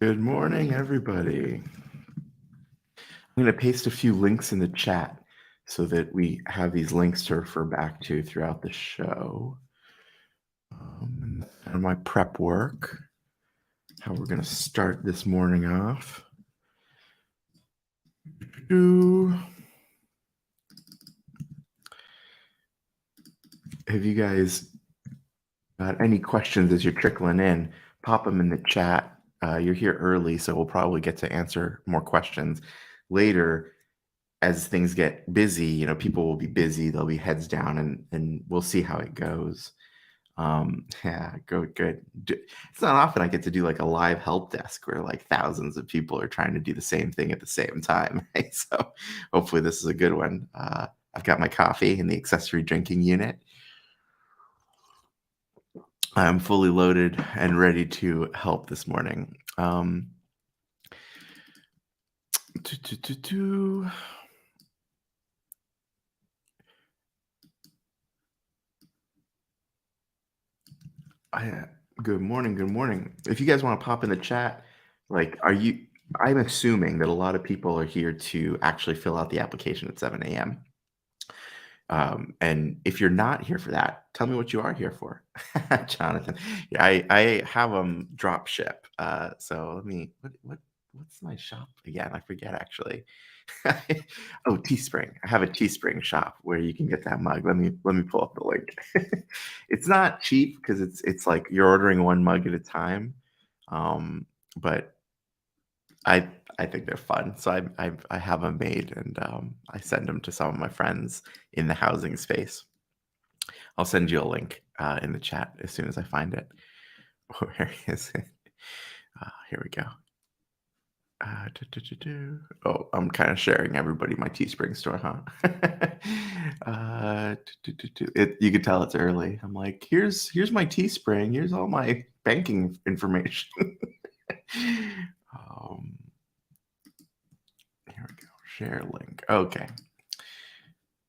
Good morning, everybody. I'm going to paste a few links in the chat so that we have these links to refer back to throughout the show. And my prep work, how we're going to start this morning off. Have you guys got any questions as you're trickling in? Pop them in the chat. You're here early, so we'll probably get to answer more questions later. As things get busy, people will be busy. They'll be heads down, and we'll see how it goes. Yeah, good. It's not often I get to do like a live help desk where like thousands of people are trying to do the same thing at the same time. Right? So hopefully this is a good one. I've got my coffee in the accessory drinking unit. I'm fully loaded and ready to help this morning. Good morning. If you guys want to pop in the chat, I'm assuming that a lot of people are here to actually fill out the application at 7 a.m. And if you're not here for that, tell me what you are here for, Jonathan. Yeah, I have them drop ship. So let me, what's my shop again? I forget actually. Oh, Teespring. I have a Teespring shop where you can get that mug. Let me pull up the link. It's not cheap because it's like you're ordering one mug at a time. But I think they're fun. So I have them made, and I send them to some of my friends in the housing space. I'll send you a link in the chat as soon as I find it. Where is it? Here we go. Oh, I'm kind of sharing everybody my Teespring store, huh? You could tell it's early. I'm like, here's my Teespring. Here's all my banking information. Here we go. Share link. Okay.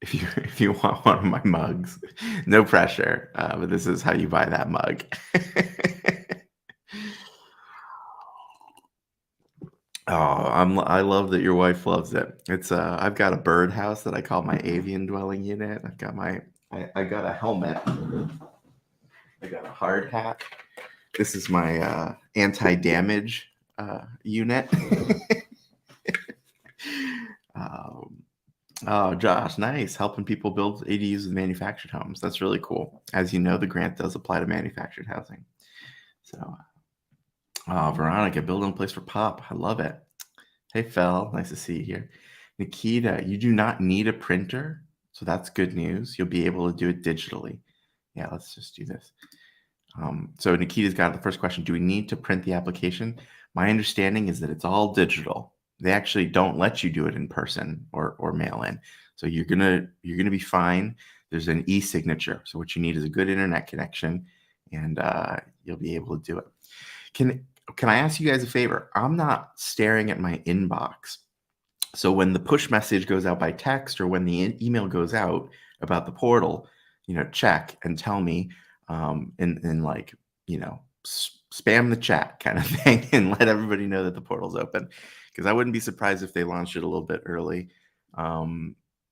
If you want one of my mugs, no pressure. But this is how you buy that mug. Oh, I love that your wife loves it. It's I've got a birdhouse that I call my avian dwelling unit. I've got I got a helmet. I got a hard hat. This is my anti-damage unit. Oh, Josh, nice. Helping people build ADUs with manufactured homes. That's really cool. As you know, the grant does apply to manufactured housing. So, Veronica, building a place for Pop. I love it. Hey, Fel, nice to see you here. Nikita, you do not need a printer, so that's good news. You'll be able to do it digitally. Yeah, let's just do this. So Nikita's got the first question. Do we need to print the application? My understanding is that it's all digital. They actually don't let you do it in person or mail in. So you're gonna be fine. There's an e-signature. So what you need is a good internet connection, and you'll be able to do it. Can I ask you guys a favor? I'm not staring at my inbox. So when the push message goes out by text or when the email goes out about the portal, check and tell me, and like, spam the chat kind of thing and let everybody know that the portal's open. Because I wouldn't be surprised if they launched it a little bit early.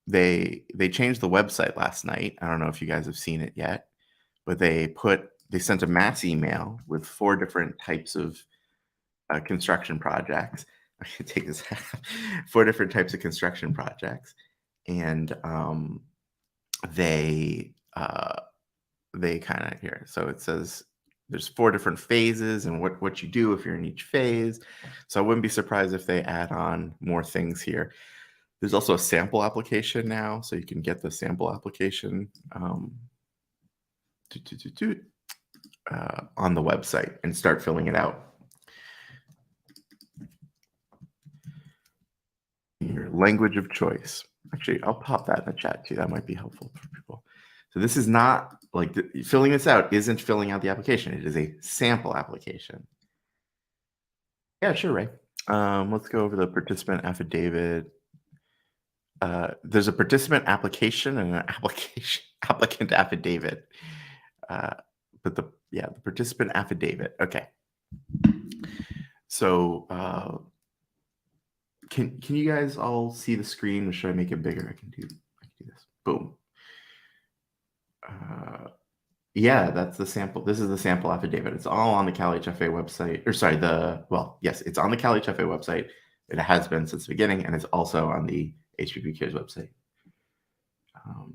They changed the website last night. I don't know if you guys have seen it yet, but they sent a mass email with 4 different types of construction projects. I should take this 4 different types of construction projects, and they kind of here. So it says there's 4 different phases and what you do if you're in each phase. So I wouldn't be surprised if they add on more things here. There's also a sample application now, so you can get the sample application on the website and start filling it out. Your language of choice. Actually, I'll pop that in the chat too. That might be helpful for people. So this is not like filling this out isn't filling out the application. It is a sample application. Yeah, sure, Ray. Let's go over the participant affidavit. There's a participant application and an applicant affidavit. But the participant affidavit. Okay. So can you guys all see the screen, or should I make it bigger? I can do this. Boom. Yeah, that's the sample. This is the sample affidavit. It's all on the CalHFA website. Or sorry, yes, it's on the CalHFA website. It has been since the beginning, and it's also on the HPP CARES website. All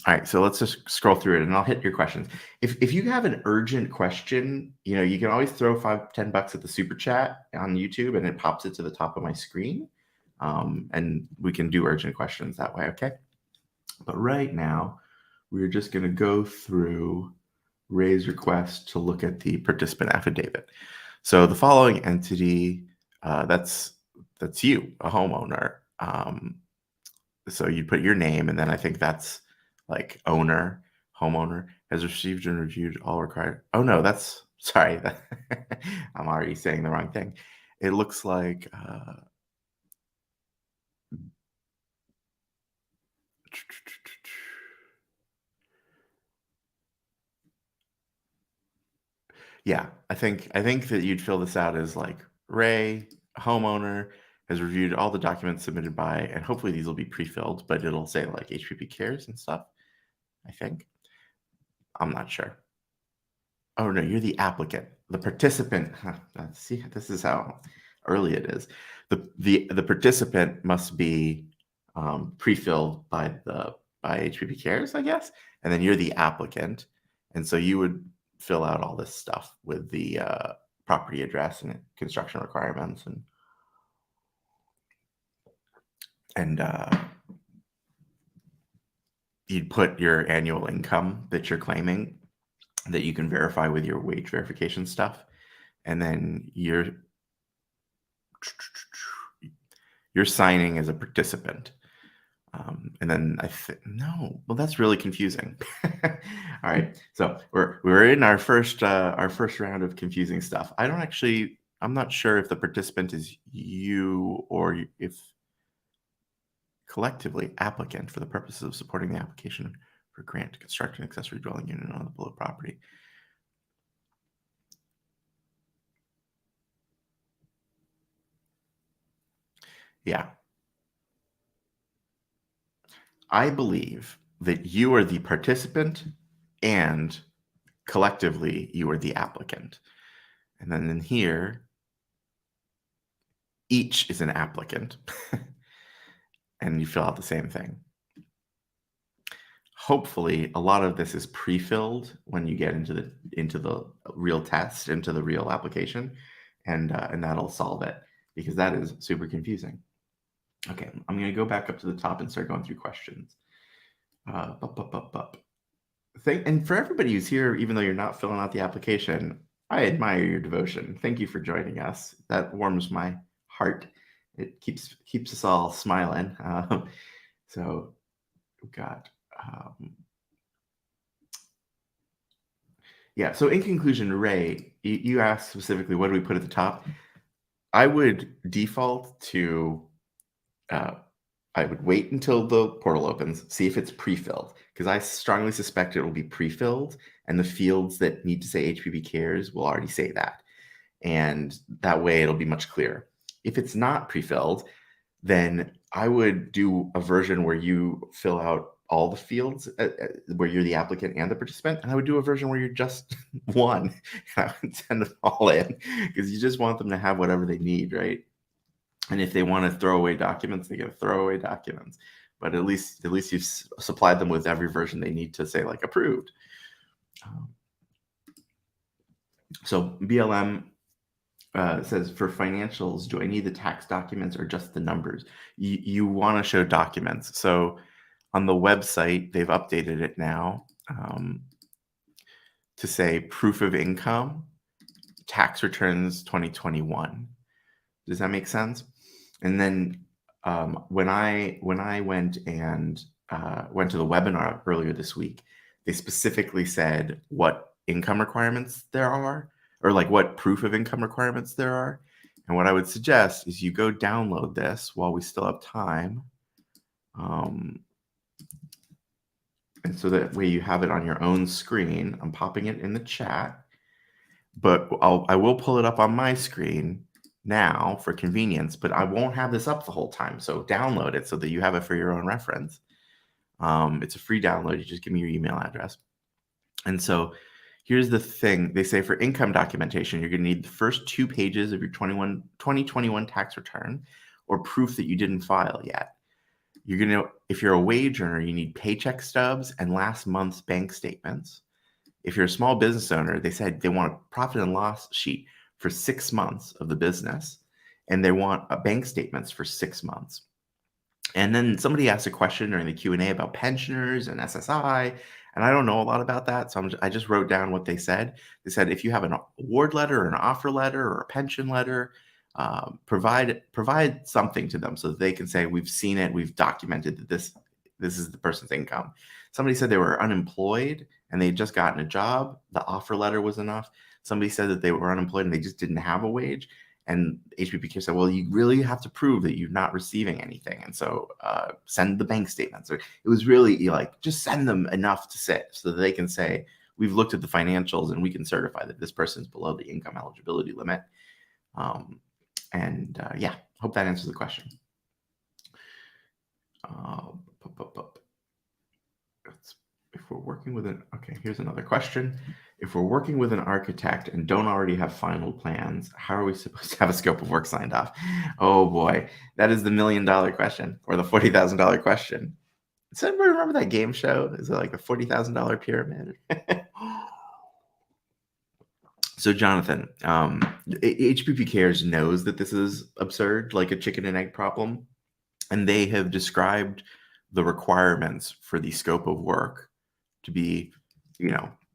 right, so let's just scroll through it, and I'll hit your questions. If you have an urgent question, you can always throw $5-10 at the super chat on YouTube, and it pops it to the top of my screen, and we can do urgent questions that way. Okay, but right now we're just going to go through Ray's request to look at the participant affidavit. So the following entity, that's you, a homeowner. So you put your name, and then I think that's like homeowner has received and reviewed all required. Oh no, sorry. I'm already saying the wrong thing. It looks like yeah, I think that you'd fill this out as like Ray, homeowner, has reviewed all the documents submitted by, and hopefully these will be pre-filled, but it'll say like HPP CARES and stuff, I think. I'm not sure. Oh no, you're the applicant. The participant, see, this is how early it is. The participant must be pre-filled by HPP CARES, I guess, and then you're the applicant, and so you would fill out all this stuff with the property address and construction requirements, and you'd put your annual income that you're claiming that you can verify with your wage verification stuff, and then you're signing as a participant. And then no, well, that's really confusing. All right, so we're in our first round of confusing stuff. I'm not sure if the participant is you or if collectively applicant for the purposes of supporting the application for grant to construct an accessory dwelling unit on the below property. Yeah. I believe that you are the participant and collectively you are the applicant. And then in here, each is an applicant and you fill out the same thing. Hopefully a lot of this is pre-filled when you get into the real test, into the real application, and that'll solve it, because that is super confusing. Okay, I'm going to go back up to the top and start going through questions. And for everybody who's here, even though you're not filling out the application, I admire your devotion. Thank you for joining us. That warms my heart. It keeps us all smiling. So we've got yeah. So in conclusion, Ray, you asked specifically, what do we put at the top? I would default to I would wait until the portal opens, see if it's pre-filled, because I strongly suspect it will be pre-filled, and the fields that need to say HPP CARES will already say that. And that way it'll be much clearer. If it's not pre-filled, then I would do a version where you fill out all the fields where you're the applicant and the participant, and I would do a version where you're just one. I would send them all in, because you just want them to have whatever they need, right? And if they want to throw away documents, they get throw away documents. But at least you've supplied them with every version they need to say like approved. So BLM says, for financials, do I need the tax documents or just the numbers? You want to show documents. So on the website, they've updated it now to say proof of income, tax returns 2021. Does that make sense? And then when I went and went to the webinar earlier this week, they specifically said what income requirements there are, or like what proof of income requirements there are. And what I would suggest is you go download this while we still have time. And so that way you have it on your own screen. I'm popping it in the chat, but I will pull it up on my screen now for convenience, but I won't have this up the whole time. So download it so that you have it for your own reference. It's a free download. You just give me your email address. And so here's the thing. They say for income documentation, you're going to need the first 2 pages of your 2021 tax return or proof that you didn't file yet. You're going to, if you're a wage earner, you need paycheck stubs and last month's bank statements. If you're a small business owner, they said they want a profit and loss sheet for 6 months of the business, and they want bank statements for 6 months. And then somebody asked a question during the Q&A about pensioners and SSI, and I don't know a lot about that, so I just wrote down what they said. They said if you have an award letter or an offer letter or a pension letter, provide something to them so that they can say, we've seen it, we've documented that this is the person's income. Somebody said they were unemployed and they had just gotten a job. The offer letter was enough. Somebody said that they were unemployed and they just didn't have a wage. And HPP CARES said, well, you really have to prove that you're not receiving anything. And so send the bank statements. Or it was really like, just send them enough to say so that they can say, we've looked at the financials and we can certify that this person's below the income eligibility limit. Yeah, hope that answers the question. If we're working with okay, here's another question. If we're working with an architect and don't already have final plans, how are we supposed to have a scope of work signed off? Oh boy, that is the $1 million question or the $40,000 question. Does anybody remember that game show? Is it like the $40,000 pyramid? So Jonathan, HPP CARES knows that this is absurd, like a chicken and egg problem, and they have described the requirements for the scope of work to be,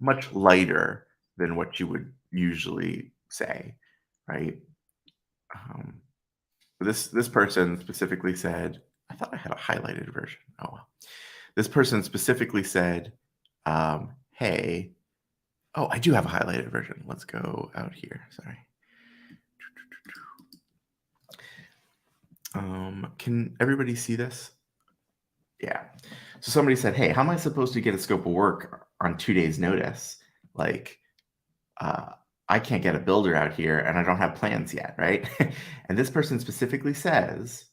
much lighter than what you would usually say, right? This person specifically said, I thought I had a highlighted version. Oh well. This person specifically said, hey, oh, I do have a highlighted version. Let's go out here. Sorry. Can everybody see this? Yeah. So somebody said, hey, how am I supposed to get a scope of work on 2 days notice? Like, I can't get a builder out here and I don't have plans yet, right? And this person specifically says,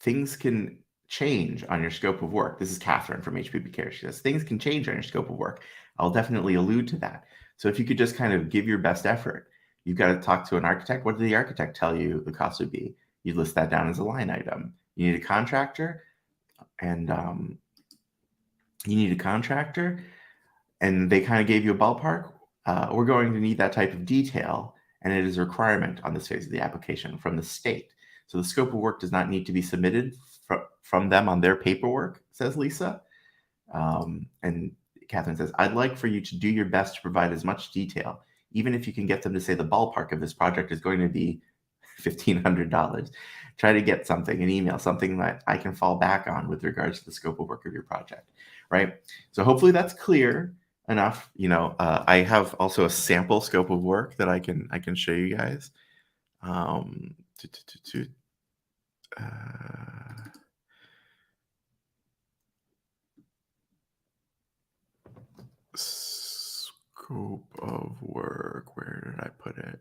things can change on your scope of work. This is Catherine from HPP CARES. She says, things can change on your scope of work. I'll definitely allude to that. So if you could just kind of give your best effort, you've got to talk to an architect. What did the architect tell you the cost would be? You list that down as a line item. You need a contractor, and and they kind of gave you a ballpark. We're going to need that type of detail, and it is a requirement on this phase of the application from the state. So the scope of work does not need to be submitted from them on their paperwork, says Lisa. And Catherine says, I'd like for you to do your best to provide as much detail, even if you can get them to say the ballpark of this project is going to be $1,500. Try to get something, an email, something that I can fall back on with regards to the scope of work of your project, right? So hopefully that's clear enough. I have also a sample scope of work that I can show you guys. Scope of work, where did I put it?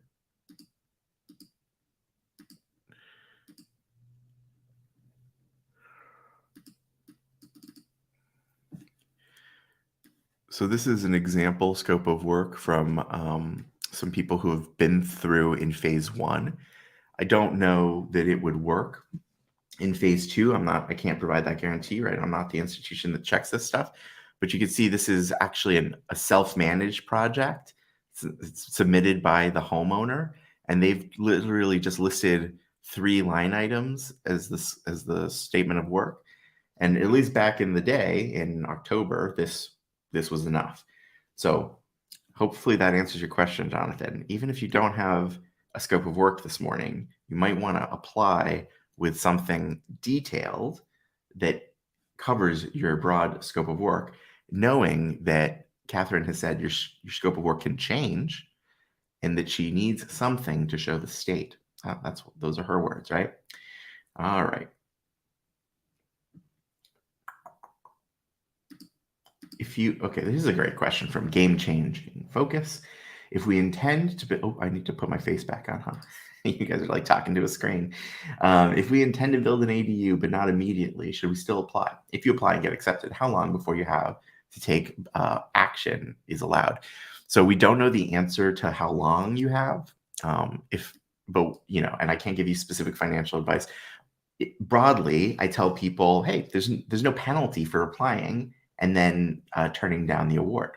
So this is an example scope of work from some people who have been through in phase 1. I don't know that it would work in phase 2. I can't provide that guarantee, right? I'm not the institution that checks this stuff, but you can see this is actually a self-managed project. It's submitted by the homeowner, and they've literally just listed 3 line items as the statement of work. And at least back in the day, in October, this was enough. So hopefully that answers your question, Jonathan. Even if you don't have a scope of work this morning, you might want to apply with something detailed that covers your broad scope of work, knowing that Catherine has said your scope of work can change and that she needs something to show the state. Those are her words, right? All right. Okay, this is a great question from Game Changing Focus. If we intend to build, I need to put my face back on, huh? You guys are like talking to a screen. If we intend to build an ADU, but not immediately, should we still apply? If you apply and get accepted, how long before you have to take action is allowed? So we don't know the answer to how long you have. But and I can't give you specific financial advice. Broadly, I tell people, hey, there's no penalty for applying and then turning down the award.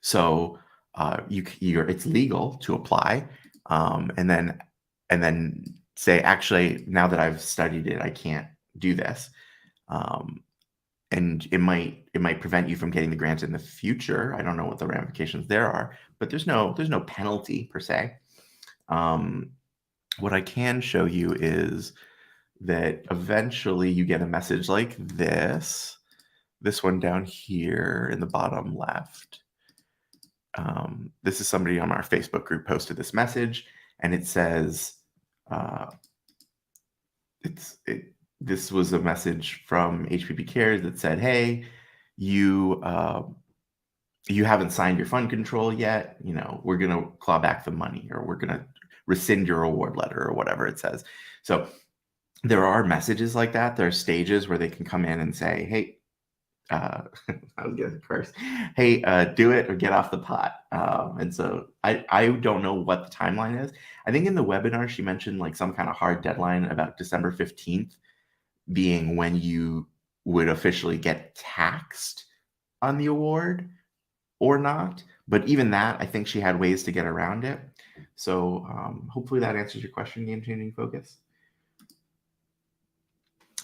So it's legal to apply, and then say, actually, now that I've studied it, I can't do this, and it might prevent you from getting the grant in the future. I don't know what the ramifications there are, but there's no penalty per se. What I can show you is that eventually you get a message like this one down here in the bottom left. This is somebody on our Facebook group posted this message, and it says, this was a message from HPP CARES that said, hey, you haven't signed your fund control yet. We're going to claw back the money, or we're going to rescind your award letter, or whatever it says. So there are messages like that. There are stages where they can come in and say, hey, I was getting first. Hey, do it or get off the pot. And so I don't know what the timeline is. I think in the webinar, she mentioned like some kind of hard deadline about December 15th being when you would officially get taxed on the award or not. But even that, I think she had ways to get around it. So hopefully that answers your question, Game Changing Focus.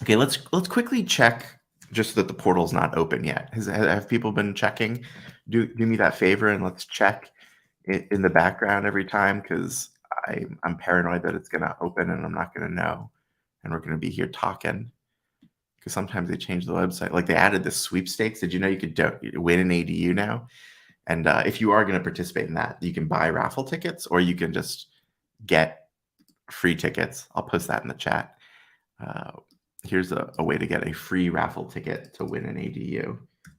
Okay, let's quickly check just that the portal's not open yet. Have people been checking? Do me that favor and let's check in the background every time, because I'm paranoid that it's going to open and I'm not going to know, and we're going to be here talking. Because sometimes they change the website. Like they added the sweepstakes. Did you know you could win an ADU now? And if you are going to participate in that, you can buy raffle tickets, or you can just get free tickets. I'll post that in the chat. Here's a way to get a free raffle ticket to win an ADU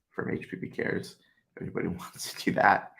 from HPP CARES. If anybody wants to do that.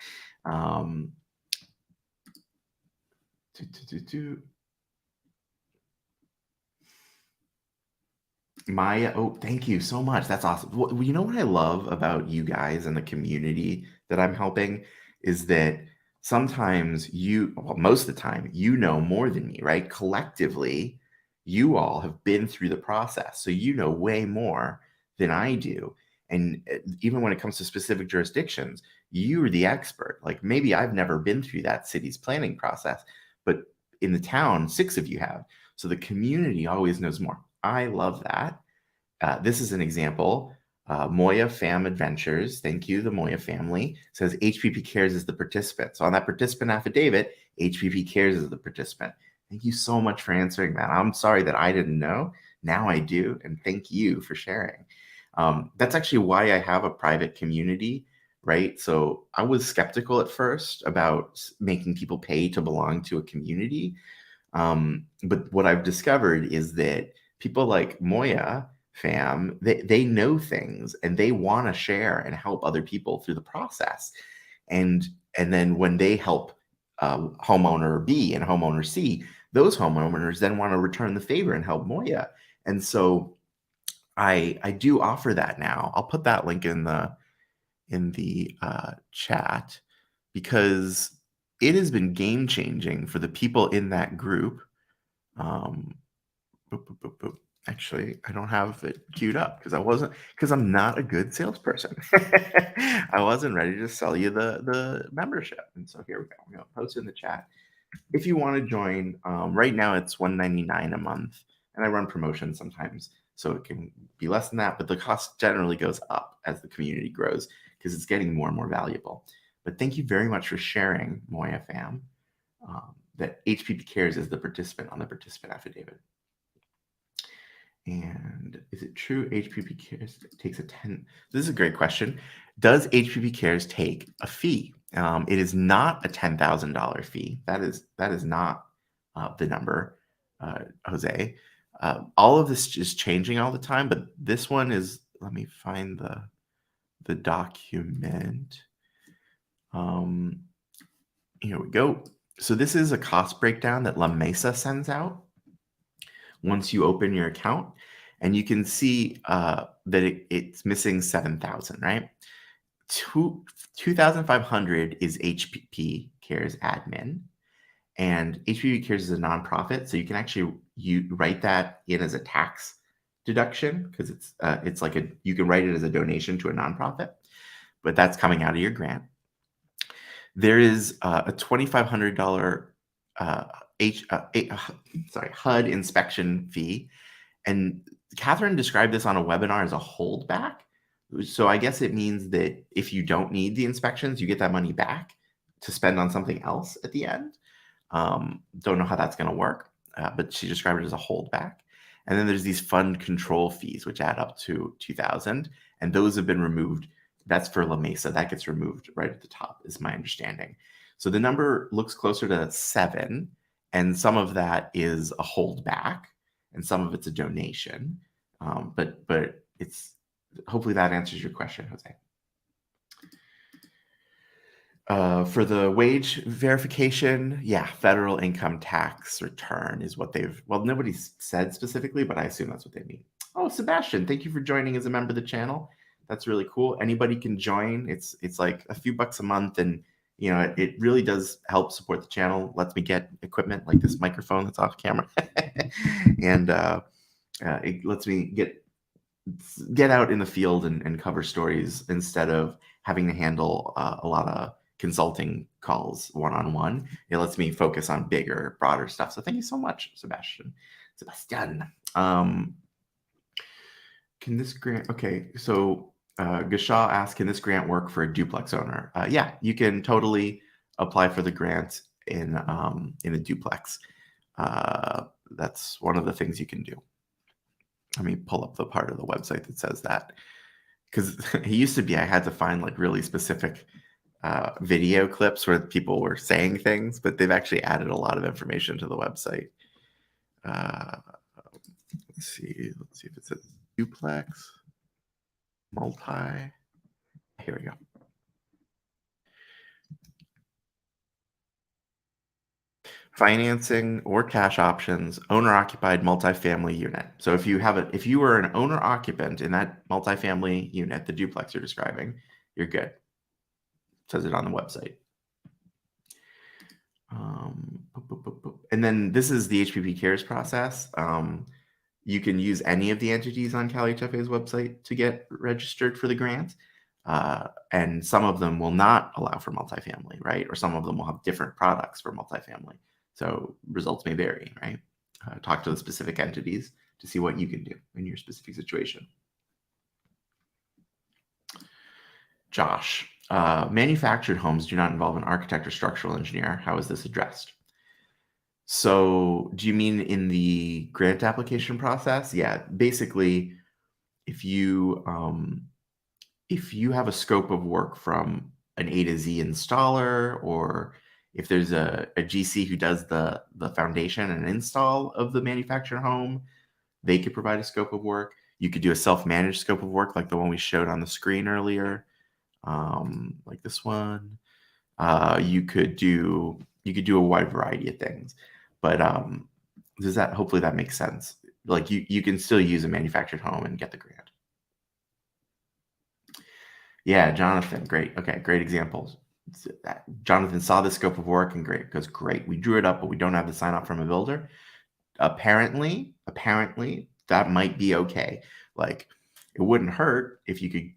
Maya, oh, thank you so much. That's awesome. Well, you know what I love about you guys and the community that I'm helping is that sometimes most of the time, you know more than me, right? Collectively, you all have been through the process. So you know way more than I do. And even when it comes to specific jurisdictions, you're the expert. Like maybe I've never been through that city's planning process, but in the town, 6 of you have. So the community always knows more. I love that. This is an example. Moya Fam Adventures, thank you, the Moya family, says HPP CARES is the participant. So on that participant affidavit, HPP CARES is the participant. Thank you so much for answering that. I'm sorry that I didn't know. Now I do, and thank you for sharing. That's actually why I have a private community, right? So I was skeptical at first about making people pay to belong to a community. But what I've discovered is that people like Moya Fam, they know things and they want to share and help other people through the process. And then when they help homeowner B and homeowner C, those homeowners then want to return the favor and help Moya. And so I do offer that now. I'll put that link in the chat, because it has been game changing for the people in that group. Actually, I don't have it queued up because I'm not a good salesperson. I wasn't ready to sell you the membership. And so here we go. I'm going to post it in the chat. If you want to join, right now it's $199 a month, and I run promotions sometimes, so it can be less than that, but the cost generally goes up as the community grows because it's getting more and more valuable. But thank you very much for sharing, Moya Fam, that HPP CARES is the participant on the participant affidavit. And is it true HPP CARES takes a 10? This is a great question. Does HPP CARES take a fee? It is not a $10,000 fee. That is not the number, Jose. All of this is changing all the time, but this one is. Let me find the document. Here we go. So this is a cost breakdown that La Mesa sends out once you open your account, and you can see that it's missing 7,000, right? 2,500 is HPP CARES admin, and HPP CARES is a nonprofit, so you can actually write that in as a tax deduction because it's like you can write it as a donation to a nonprofit, but that's coming out of your grant. There is a $2,500 HUD inspection fee, and Catherine described this on a webinar as a holdback. So I guess it means that if you don't need the inspections, you get that money back to spend on something else at the end. Don't know how that's going to work, but she described it as a holdback. And then there's these fund control fees, which add up to 2,000, and those have been removed. That's for La Mesa. That gets removed right at the top, is my understanding. So the number looks closer to 7, and some of that is a holdback, and some of it's a donation. But it's hopefully that answers your question, Jose. For the wage verification, yeah, federal income tax return is what nobody's said specifically, but I assume that's what they mean. Oh, Sebastian, thank you for joining as a member of the channel. That's really cool. Anybody can join. It's like a few bucks a month, and it really does help support the channel. Lets me get equipment like this microphone that's off camera, and it lets me get out in the field and cover stories instead of having to handle a lot of consulting calls one-on-one. It lets me focus on bigger, broader stuff. So thank you so much, Sebastian. Can this grant, okay, so Gashaw asked, can this grant work for a duplex owner? Yeah, you can totally apply for the grant in a duplex. That's one of the things you can do. Let me pull up the part of the website that says that, because it used to be I had to find like really specific video clips where people were saying things, but they've actually added a lot of information to the website. Let's see if it says duplex, multi. Here we go. Financing or cash options, owner-occupied multifamily unit. So if you were an owner occupant in that multifamily unit, the duplex you're describing, you're good. It says it on the website. And then this is the HPP CARES process. You can use any of the entities on Cal HFA's website to get registered for the grant. And some of them will not allow for multifamily, right? Or some of them will have different products for multifamily. So results may vary, right? Talk to the specific entities to see what you can do in your specific situation. Josh, manufactured homes do not involve an architect or structural engineer. How is this addressed? So do you mean in the grant application process? Yeah, basically, if you have a scope of work from an A to Z installer, or if there's a GC who does the foundation and install of the manufactured home, they could provide a scope of work. You could do a self-managed scope of work like the one we showed on the screen earlier, like this one. You could do a wide variety of things, but hopefully that makes sense. Like you can still use a manufactured home and get the grant. Yeah, Jonathan, great. Okay, great examples. Jonathan saw the scope of work and goes, great. We drew it up, but we don't have the sign off from a builder. Apparently, that might be okay. Like, it wouldn't hurt if you could,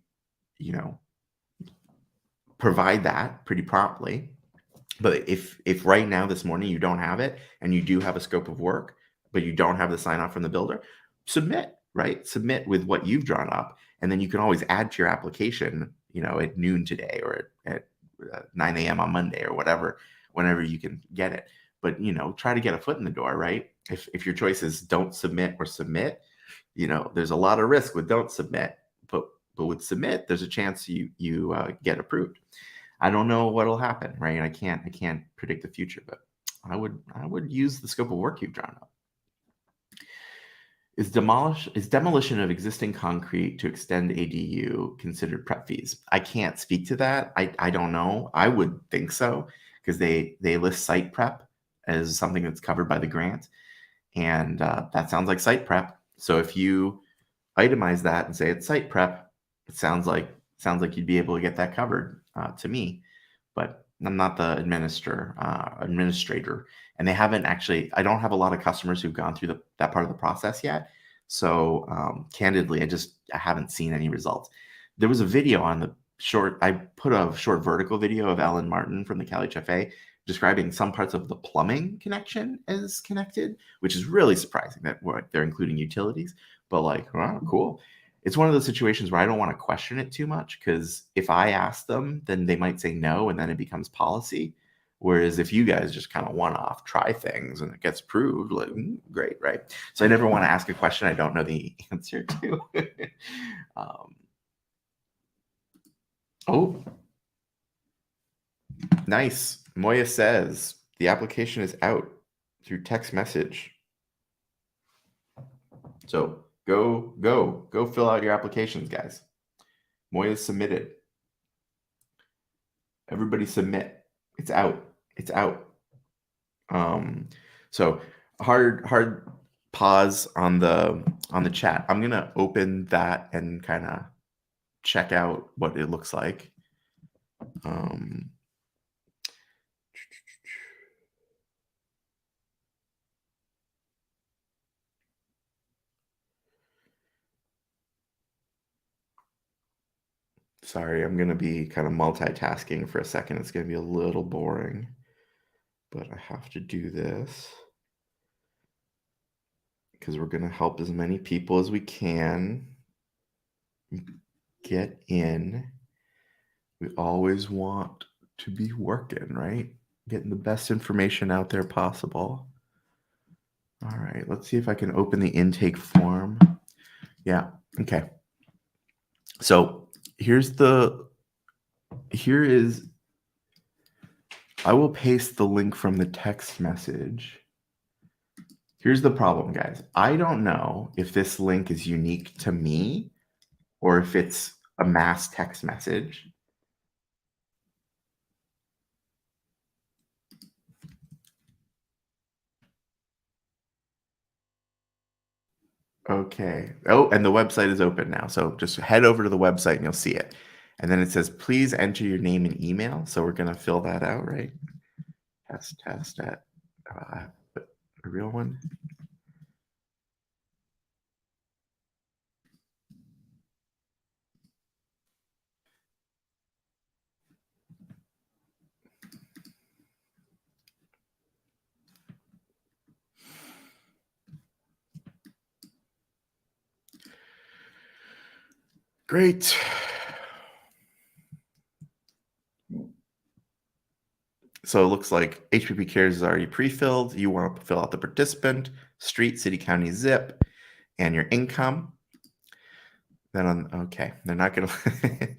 provide that pretty promptly. But if right now, this morning, you don't have it and you do have a scope of work, but you don't have the sign off from the builder, submit, right? Submit with what you've drawn up. And then you can always add to your application, at noon today or at 9 a.m. on Monday or whatever, whenever you can get it. But, try to get a foot in the door, right? If your choice is don't submit or submit, there's a lot of risk with don't submit, but with submit, there's a chance you get approved. I don't know what'll happen, right? I can't predict the future, but I would use the scope of work you've drawn up. Is demolition of existing concrete to extend ADU considered prep fees? I can't speak to that. I don't know. I would think so, because they list site prep as something that's covered by the grant, and that sounds like site prep. So if you itemize that and say it's site prep, it sounds like you'd be able to get that covered to me. But I'm not the administrator, and they haven't actually. I don't have a lot of customers who've gone through that part of the process yet. So candidly, I haven't seen any results. There was a video on the short. I put a short vertical video of Ellen Martin from the CalHFA describing some parts of the plumbing connection as connected, which is really surprising that they're including utilities. But like, oh, cool. It's one of those situations where I don't want to question it too much, because if I ask them, then they might say no, and then it becomes policy. Whereas if you guys just kind of one-off try things and it gets approved, like, great, right? So I never want to ask a question I don't know the answer to. Oh, nice. Moya says the application is out through text message. So go fill out your applications, guys. Moya's submitted. Everybody submit. It's out. It's out. So hard pause on the chat. I'm gonna open that and kind of check out what it looks like. Sorry, I'm gonna be kind of multitasking for a second. It's gonna be a little boring, but I have to do this because we're gonna help as many people as we can get in. We always want to be working, right? Getting the best information out there possible. All right, let's see if I can open the intake form. Yeah, okay. So here is, I will paste the link from the text message. Here's the problem, guys. I don't know if this link is unique to me or if it's a mass text message. Okay. Oh, and the website is open now. So just head over to the website and you'll see it. And then it says, please enter your name and email. So we're going to fill that out, right? Test at a real one. Great. So it looks like HPP CARES is already pre-filled. You want to fill out the participant, street, city, county, zip, and your income. Then okay, they're not going to.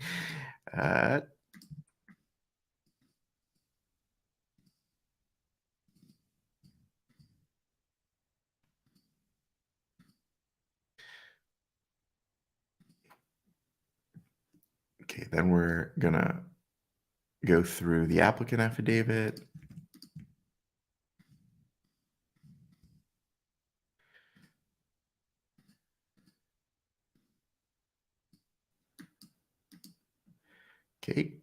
Okay, then we're going to go through the applicant affidavit. Okay.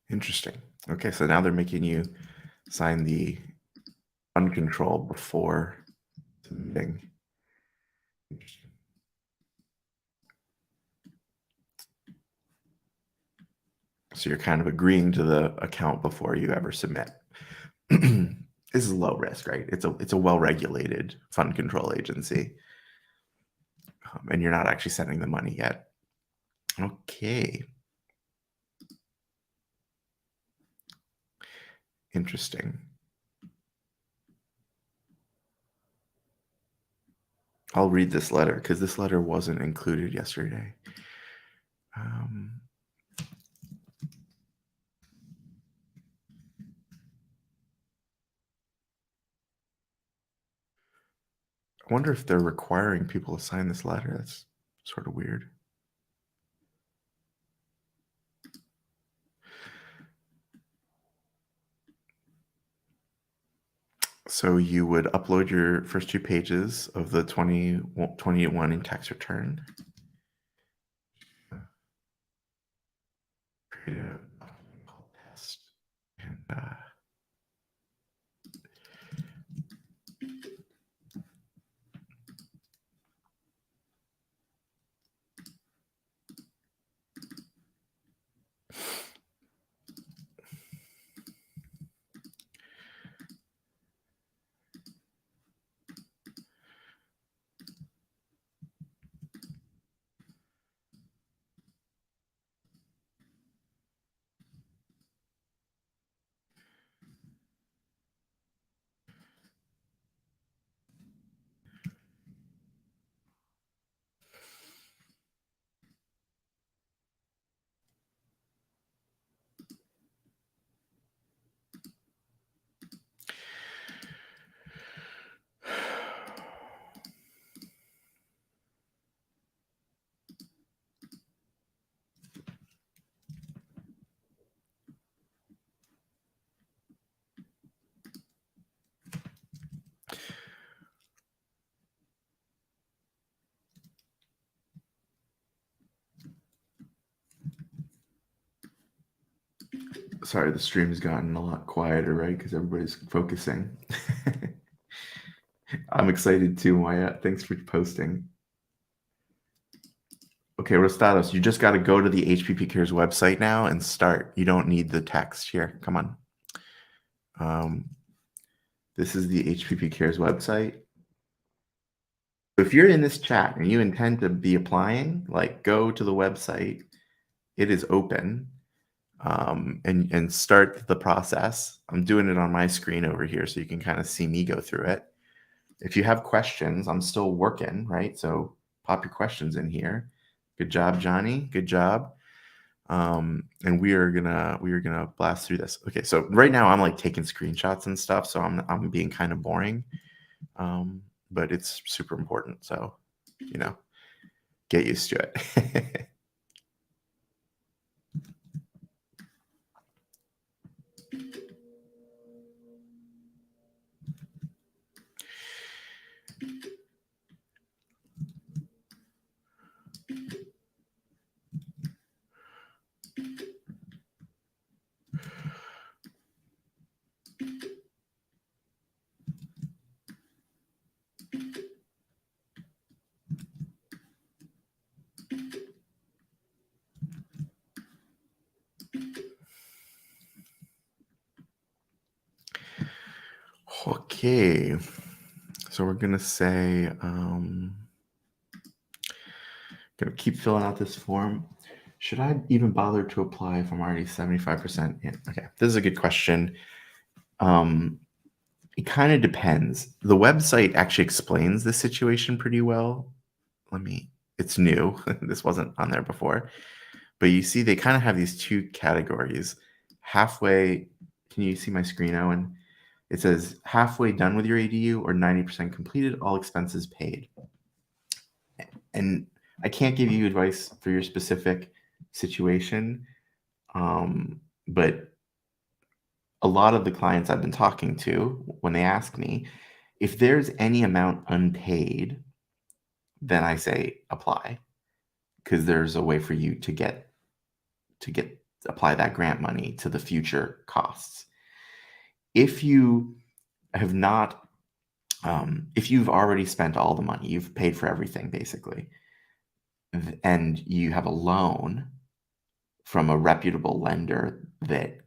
Interesting. Okay, so now they're making you sign the uncontrolled before submitting. Interesting. So you're kind of agreeing to the account before you ever submit. This is low risk, right? It's a well-regulated fund control agency, and you're not actually sending the money yet. Okay. Interesting. I'll read this letter because this letter wasn't included yesterday. I wonder if they're requiring people to sign this letter. That's sort of weird. So you would upload your first 2 pages of the 2021 in tax return. Create a test. And sorry, the stream's gotten a lot quieter, right? Because everybody's focusing. I'm excited too, Maya. Thanks for posting. Okay, Rostados, you just got to go to the HPP CARES website now and start. You don't need the text here. Come on. This is the HPP CARES website. If you're in this chat and you intend to be applying, like go to the website. It is open. And start the process. I'm doing it on my screen over here so you can kind of see me go through it. If you have questions, I'm still working, right? So pop your questions in here. Good job, Johnny. Good job. And we are gonna blast through this. Okay, so right now I'm like taking screenshots and stuff, so I'm being kind of boring. But it's super important, so get used to it. Okay, so we're gonna say, gonna keep filling out this form. Should I even bother to apply if I'm already 75% in? Okay, this is a good question. It kind of depends. The website actually explains the situation pretty well. It's new. This wasn't on there before. But you see, they kind of have these 2 categories. Halfway, can you see my screen, Owen? It says halfway done with your ADU or 90% completed, all expenses paid. And I can't give you advice for your specific situation, but a lot of the clients I've been talking to, when they ask me, if there's any amount unpaid, then I say apply, because there's a way for you to apply that grant money to the future costs. If you have not, if you've already spent all the money, you've paid for everything basically, and you have a loan from a reputable lender that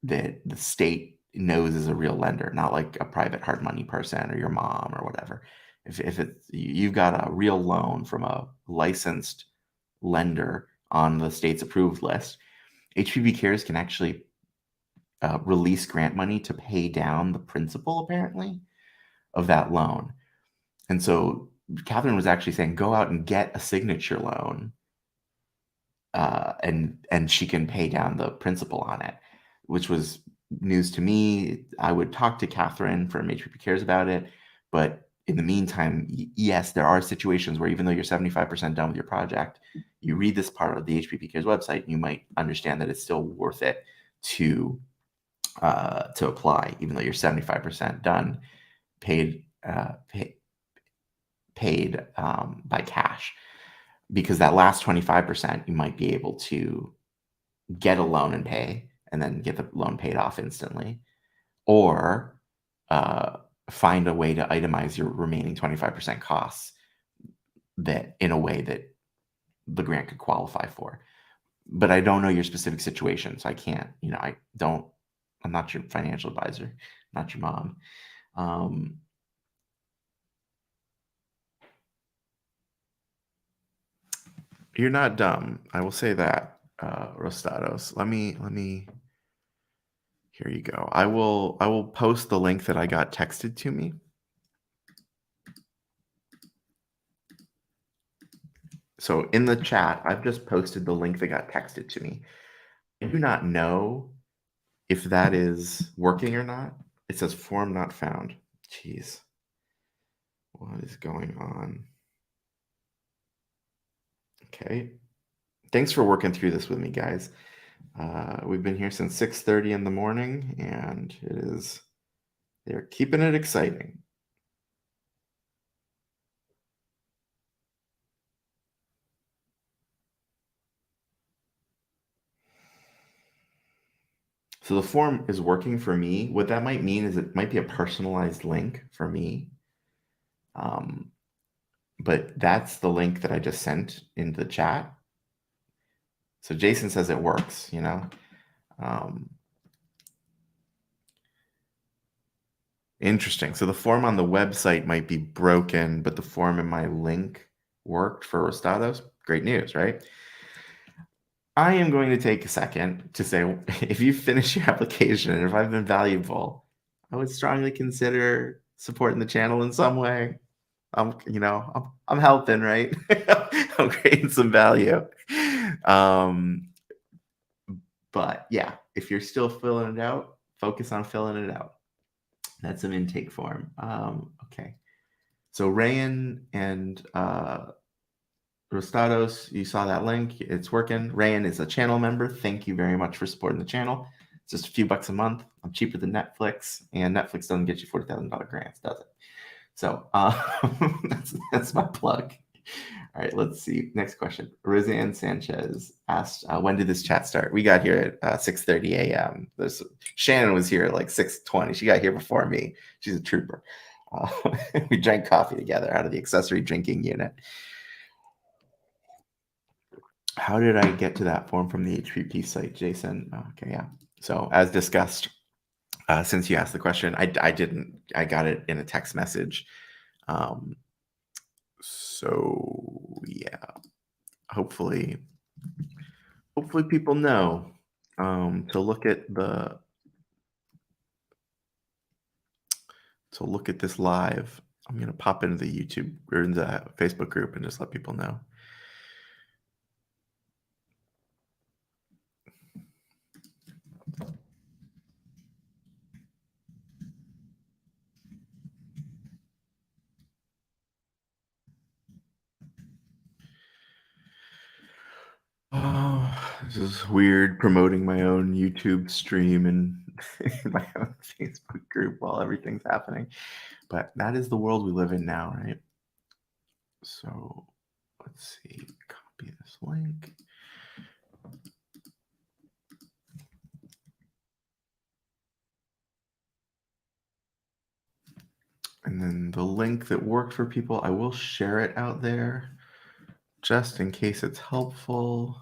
the state knows is a real lender, not like a private hard money person or your mom or whatever. If you've got a real loan from a licensed lender on the state's approved list, HPP CARES can actually release grant money to pay down the principal, apparently, of that loan. And so Catherine was actually saying, go out and get a signature loan, and she can pay down the principal on it, which was news to me. I would talk to Catherine from HPP CARES about it, but in the meantime, yes, there are situations where even though you're 75% done with your project, you read this part of the HPP CARES website, and you might understand that it's still worth it to apply, even though you're 75% done, paid by cash, because that last 25% you might be able to get a loan and pay, and then get the loan paid off instantly, or find a way to itemize your remaining 25% costs that in a way that the grant could qualify for. But I don't know your specific situation, so I can't, I'm not your financial advisor, not your mom. You're not dumb. I will say that, Rostados. Let me. Here you go. I will post the link that I got texted to me. So in the chat, I've just posted the link that got texted to me. I do not know if that is working or not. It says form not found. Jeez. What is going on? Okay. Thanks for working through this with me, guys. We've been here since 6:30 in the morning, and they're keeping it exciting. So the form is working for me. What that might mean is it might be a personalized link for me. But that's the link that I just sent into the chat. So Jason says it works, Interesting. So the form on the website might be broken, but the form in my link worked for Rostados. Great news, right? I am going to take a second to say, if you finish your application and if I've been valuable, I would strongly consider supporting the channel in some way. I'm helping, right? I'm creating some value. But yeah, if you're still filling it out, focus on filling it out. That's an intake form. Okay. So Rayan and Rostados, you saw that link. It's working. Rayan is a channel member. Thank you very much for supporting the channel. It's just a few bucks a month. I'm cheaper than Netflix, and Netflix doesn't get you $40,000 grants, does it? So that's my plug. All right, let's see. Next question. Roseanne Sanchez asked, when did this chat start? We got here at 6:30 a.m. Shannon was here at like 6:20. She got here before me. She's a trooper. We drank coffee together out of the accessory drinking unit. How did I get to that form from the HPP site, Jason? Okay, yeah. So as discussed, since you asked the question, I got it in a text message. So yeah, hopefully people know to look at this live. I'm gonna pop into the YouTube or in the Facebook group and just let people know. Oh, this is weird, promoting my own YouTube stream and my own Facebook group while everything's happening. But that is the world we live in now, right? So let's see, copy this link. And then the link that worked for people, I will share it out there just in case it's helpful.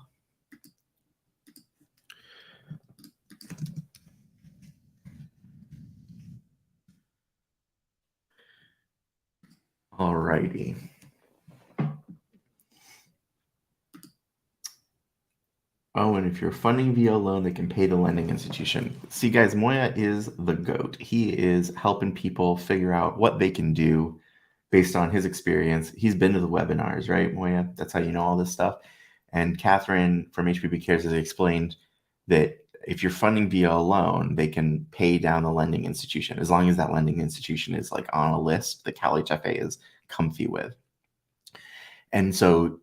All righty. Oh, and if you're funding via loan, they can pay the lending institution. See, guys, Moya is the GOAT. He is helping people figure out what they can do based on his experience. He's been to the webinars, right, Moya? That's how you know all this stuff. And Catherine from HPP CARES has explained that if you're funding via a loan, they can pay down the lending institution as long as that lending institution is like on a list that Cal HFA is comfy with. And so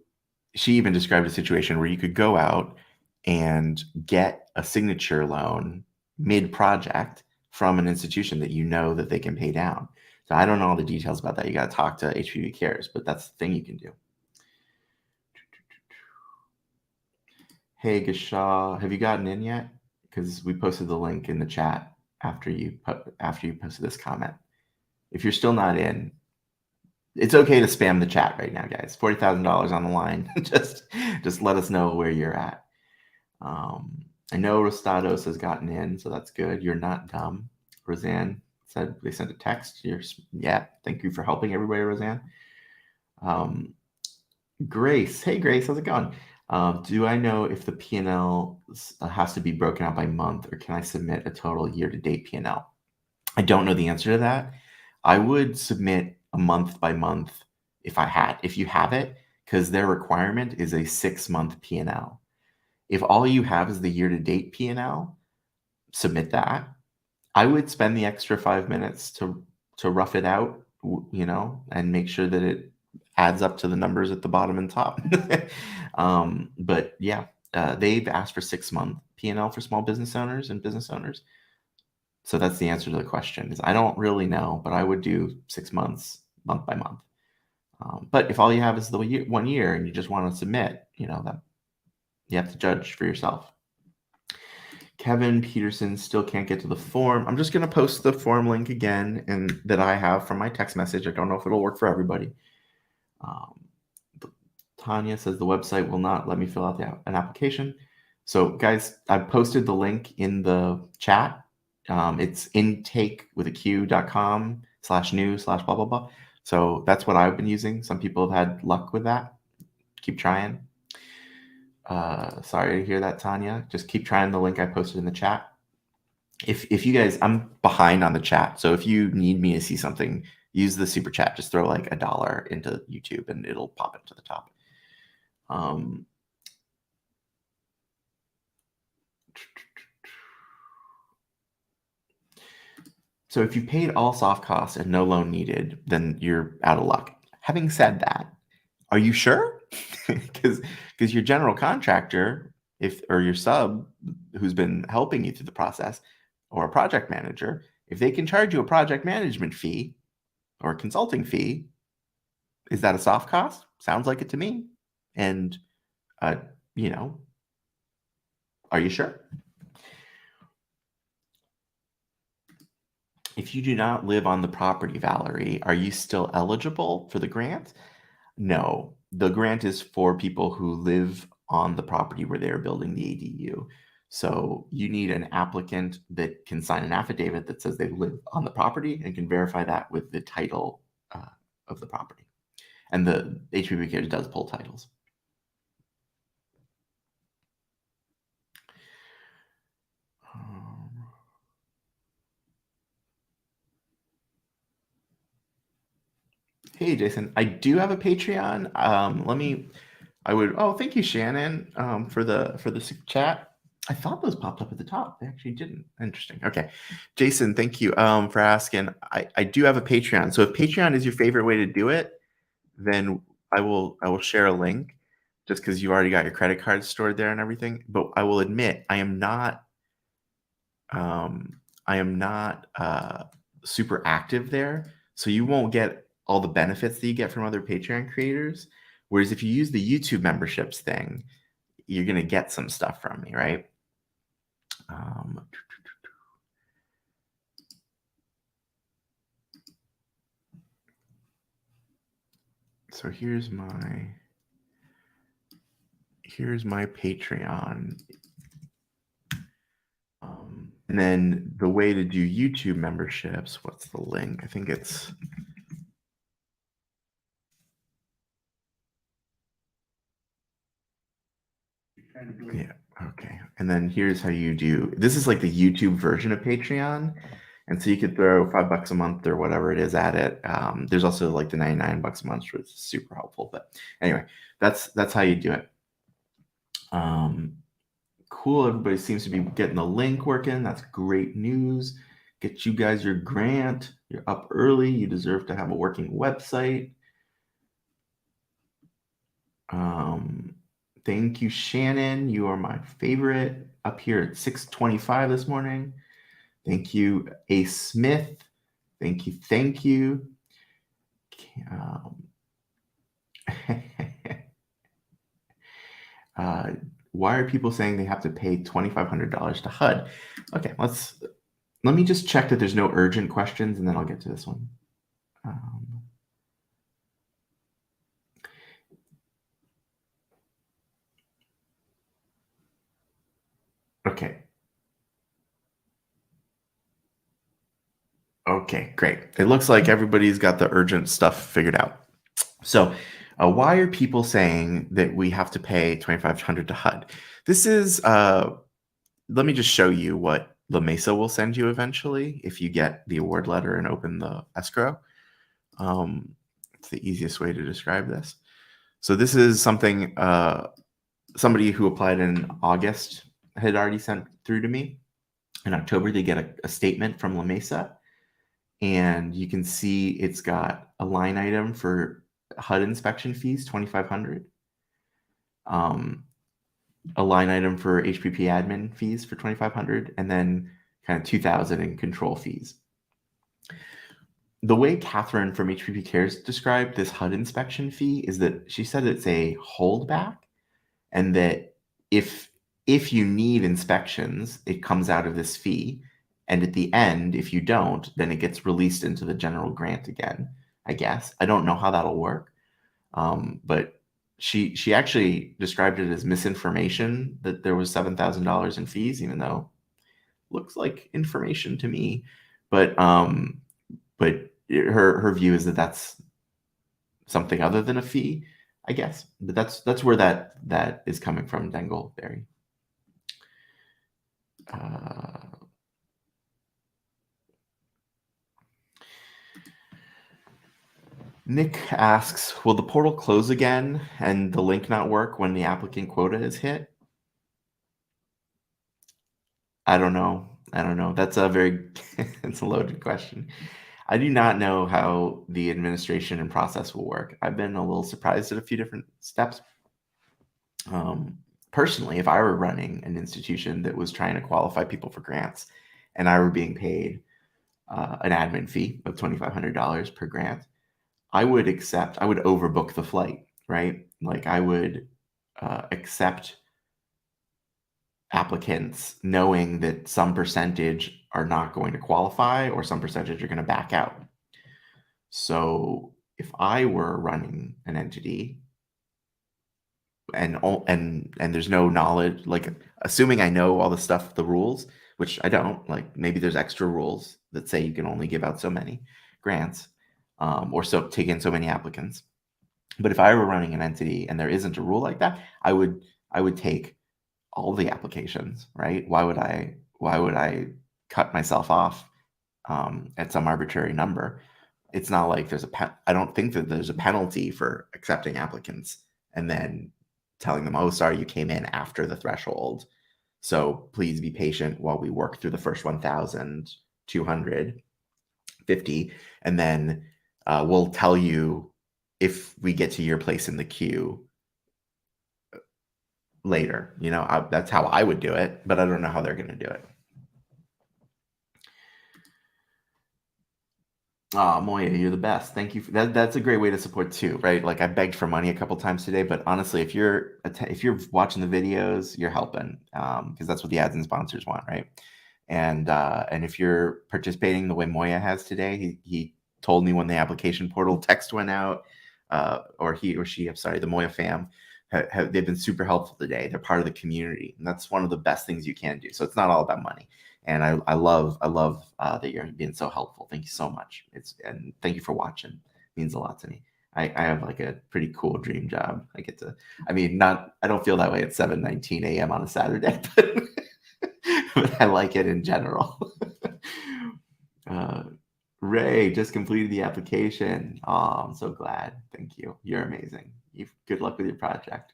she even described a situation where you could go out and get a signature loan mid-project from an institution that you know that they can pay down. So I don't know all the details about that. You got to talk to HPP CARES, but that's the thing you can do. Hey, Gashaw, have you gotten in yet? Because we posted the link in the chat after you posted this comment. If you're still not in, it's okay to spam the chat right now, guys. $40,000 on the line. just let us know where you're at. I know Rostados has gotten in, so that's good. You're not dumb. Roseanne said they sent a text. Yeah, thank you for helping everybody, Roseanne. Grace, hey Grace, how's it going? Do I know if the P&L has to be broken out by month, or can I submit a total year-to-date P&L? I don't know the answer to that. I would submit a month by month if you have it, because their requirement is a 6-month P&L. If all you have is the year-to-date P&L, submit that. I would spend the extra 5 minutes to rough it out, and make sure that it adds up to the numbers at the bottom and top. But yeah, they've asked for 6-month P&L for small business owners and business owners. So that's the answer to the question. Is I don't really know, but I would do 6 months, month by month. But if all you have is the 1 year and you just want to submit, that you have to judge for yourself. Kevin Peterson still can't get to the form. I'm just going to post the form link again, and that I have from my text message. I don't know if it'll work for everybody. Tanya says the website will not let me fill out an application. So guys, I posted the link in the chat. It's intake.com/new/blah, blah, blah. So that's what I've been using. Some people have had luck with that. Keep trying. Sorry to hear that, Tanya. Just keep trying the link I posted in the chat. If you guys, I'm behind on the chat. So if you need me to see something, use the super chat. Just throw like $1 into YouTube and it'll pop it to the top. So if you paid all soft costs and no loan needed, then you're out of luck. Having said that, are you sure? Because your general contractor, or your sub who's been helping you through the process, or a project manager, if they can charge you a project management fee or a consulting fee, is that a soft cost? Sounds like it to me. And, are you sure? If you do not live on the property, Valerie, are you still eligible for the grant? No, the grant is for people who live on the property where they're building the ADU. So you need an applicant that can sign an affidavit that says they live on the property and can verify that with the title of the property. And the HPP CARES does pull titles. Hey, Jason, I do have a Patreon. Thank you, Shannon, for the super chat. I thought those popped up at the top. They actually didn't. Interesting. Okay. Jason, thank you for asking. I do have a Patreon. So if Patreon is your favorite way to do it, then I will share a link, just because you've already got your credit card stored there and everything. But I will admit, I am not super active there. So you won't get all the benefits that you get from other Patreon creators. Whereas if you use the YouTube memberships thing, you're going to get some stuff from me, right? So here's my Patreon. And then the way to do YouTube memberships, what's the link? I think it's... Yeah, okay. And then here's how you do... This is like the YouTube version of Patreon. And so you could throw $5 a month or whatever it is at it. There's also like the $99 a month, which is super helpful. But anyway, that's how you do it. Cool. Everybody seems to be getting the link working. That's great news. Get you guys your grant. You're up early. You deserve to have a working website. Thank you, Shannon. You are my favorite up here at 6:25 this morning. Thank you, A. Smith. Thank you. Thank you. Why are people saying they have to pay $2,500 to HUD? Okay, let me just check that there's no urgent questions, and then I'll get to this one. Okay. Okay, great. It looks like everybody's got the urgent stuff figured out. So, why are people saying that we have to pay $2,500 to HUD? This is, let me just show you what La Mesa will send you eventually if you get the award letter and open the escrow. It's the easiest way to describe this. So this is something somebody who applied in August had already sent through to me. In October, they get a statement from La Mesa, and you can see it's got a line item for HUD inspection fees, $2,500. A line item for HPP admin fees for $2,500, and then kind of $2,000 in control fees. The way Catherine from HPP CARES described this HUD inspection fee is that she said it's a holdback, and that if you need inspections, it comes out of this fee. And at the end, if you don't, then it gets released into the general grant again, I guess. I don't know how that'll work. But she actually described it as misinformation that there was $7,000 in fees, even though it looks like information to me. But her view is that that's something other than a fee, I guess. But that's where that is coming from, Dengleberry. Nick asks, will the portal close again and the link not work when the applicant quota is hit? I don't know. That's a very it's a loaded question. I do not know how the administration and process will work. I've been a little surprised at a few different steps. Personally, if I were running an institution that was trying to qualify people for grants and I were being paid an admin fee of $2,500 per grant, I would overbook the flight, right? Like I would accept applicants knowing that some percentage are not going to qualify or some percentage are going to back out. So if I were running an entity and there's no knowledge, like assuming I know all the stuff, the rules, which I don't, like maybe there's extra rules that say you can only give out so many grants or so take in so many applicants. But if I were running an entity and there isn't a rule like that, I would take all the applications, right? Why would I cut myself off at some arbitrary number? It's not like I don't think that there's a penalty for accepting applicants and then telling them, oh, sorry, you came in after the threshold. So please be patient while we work through the first 1,250. And then we'll tell you if we get to your place in the queue later. That's how I would do it, but I don't know how they're going to do it. Oh, Moya, you're the best. Thank you. That's a great way to support too, right? Like I begged for money a couple times today, but honestly, if you're watching the videos, you're helping because that's what the ads and sponsors want, right? And if you're participating the way Moya has today, he told me when the application portal text went out, or he or she, I'm sorry, the Moya fam, they've been super helpful today. They're part of the community, and that's one of the best things you can do. So it's not all about money. And I love that you're being so helpful. Thank you so much. And thank you for watching. It means a lot to me. I have like a pretty cool dream job. I get to, I don't feel that way at 7:19 a.m. on a Saturday, but I like it in general. Ray just completed the application. Oh, I'm so glad. Thank you. You're amazing. Good luck with your project.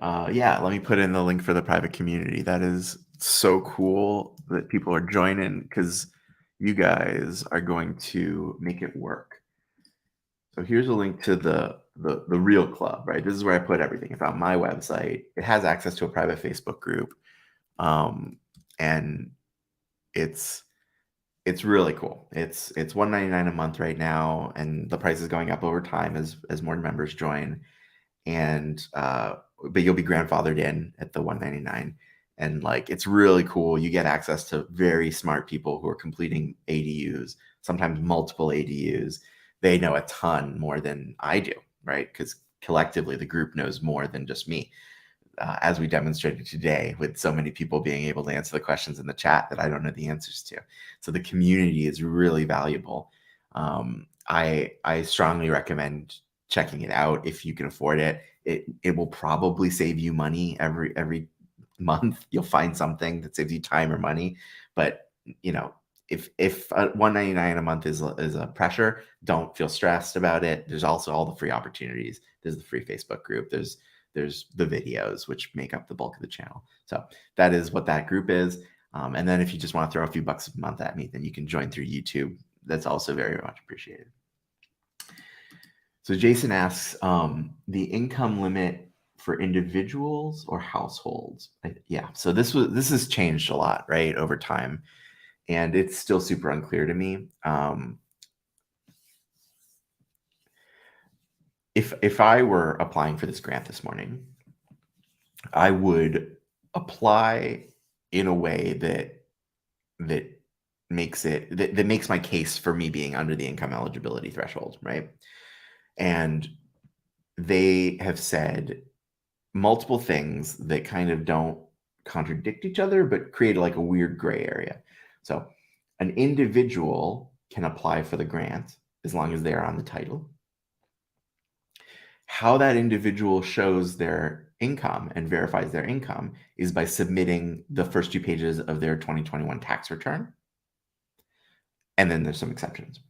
Yeah, let me put in the link for the private community. That is so cool that people are joining because you guys are going to make it work. So here's a link to the real club, right? This is where I put everything. It's on my website. It has access to a private Facebook group, and it's really cool. It's $199 a month right now, and the price is going up over time as more members join. And but you'll be grandfathered in at the $199, and like it's really cool. You get access to very smart people who are completing ADUs, sometimes multiple ADUs. They know a ton more than I do, right? Because collectively the group knows more than just me, as we demonstrated today with so many people being able to answer the questions in the chat that I don't know the answers to. So the community is really valuable. I strongly recommend checking it out if you can afford it. It will probably save you money every month. You'll find something that saves you time or money. But you know, if $199 a month is a pressure, don't feel stressed about it. There's also all the free opportunities. There's the free Facebook group. There's the videos, which make up the bulk of the channel. So that is what that group is. And then if you just want to throw a few bucks a month at me, then you can join through YouTube. That's also very much appreciated. So Jason asks, the income limit for individuals or households? Yeah, so this has changed a lot, right, over time, and it's still super unclear to me. If I were applying for this grant this morning, I would apply in a way that makes my case for me being under the income eligibility threshold, right? And they have said multiple things that kind of don't contradict each other, but create like a weird gray area. So an individual can apply for the grant as long as they're on the title. How that individual shows their income and verifies their income is by submitting the first 2 pages of their 2021 tax return. And then there's some exceptions.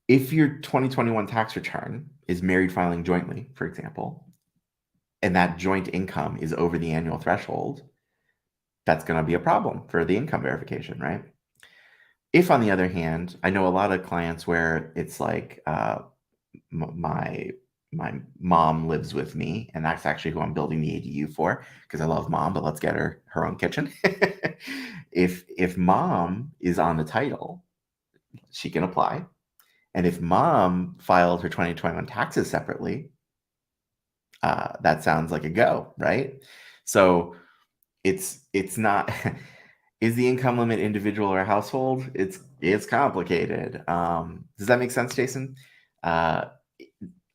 If your 2021 tax return is married filing jointly, for example, and that joint income is over the annual threshold, that's going to be a problem for the income verification, right? If, on the other hand, I know a lot of clients where it's like my mom lives with me, and that's actually who I'm building the ADU for because I love mom, but let's get her own kitchen. If mom is on the title, she can apply. And if mom filed her 2021 taxes separately, that sounds like a go, right? So it's not is the income limit individual or household? It's complicated. Does that make sense, Jason?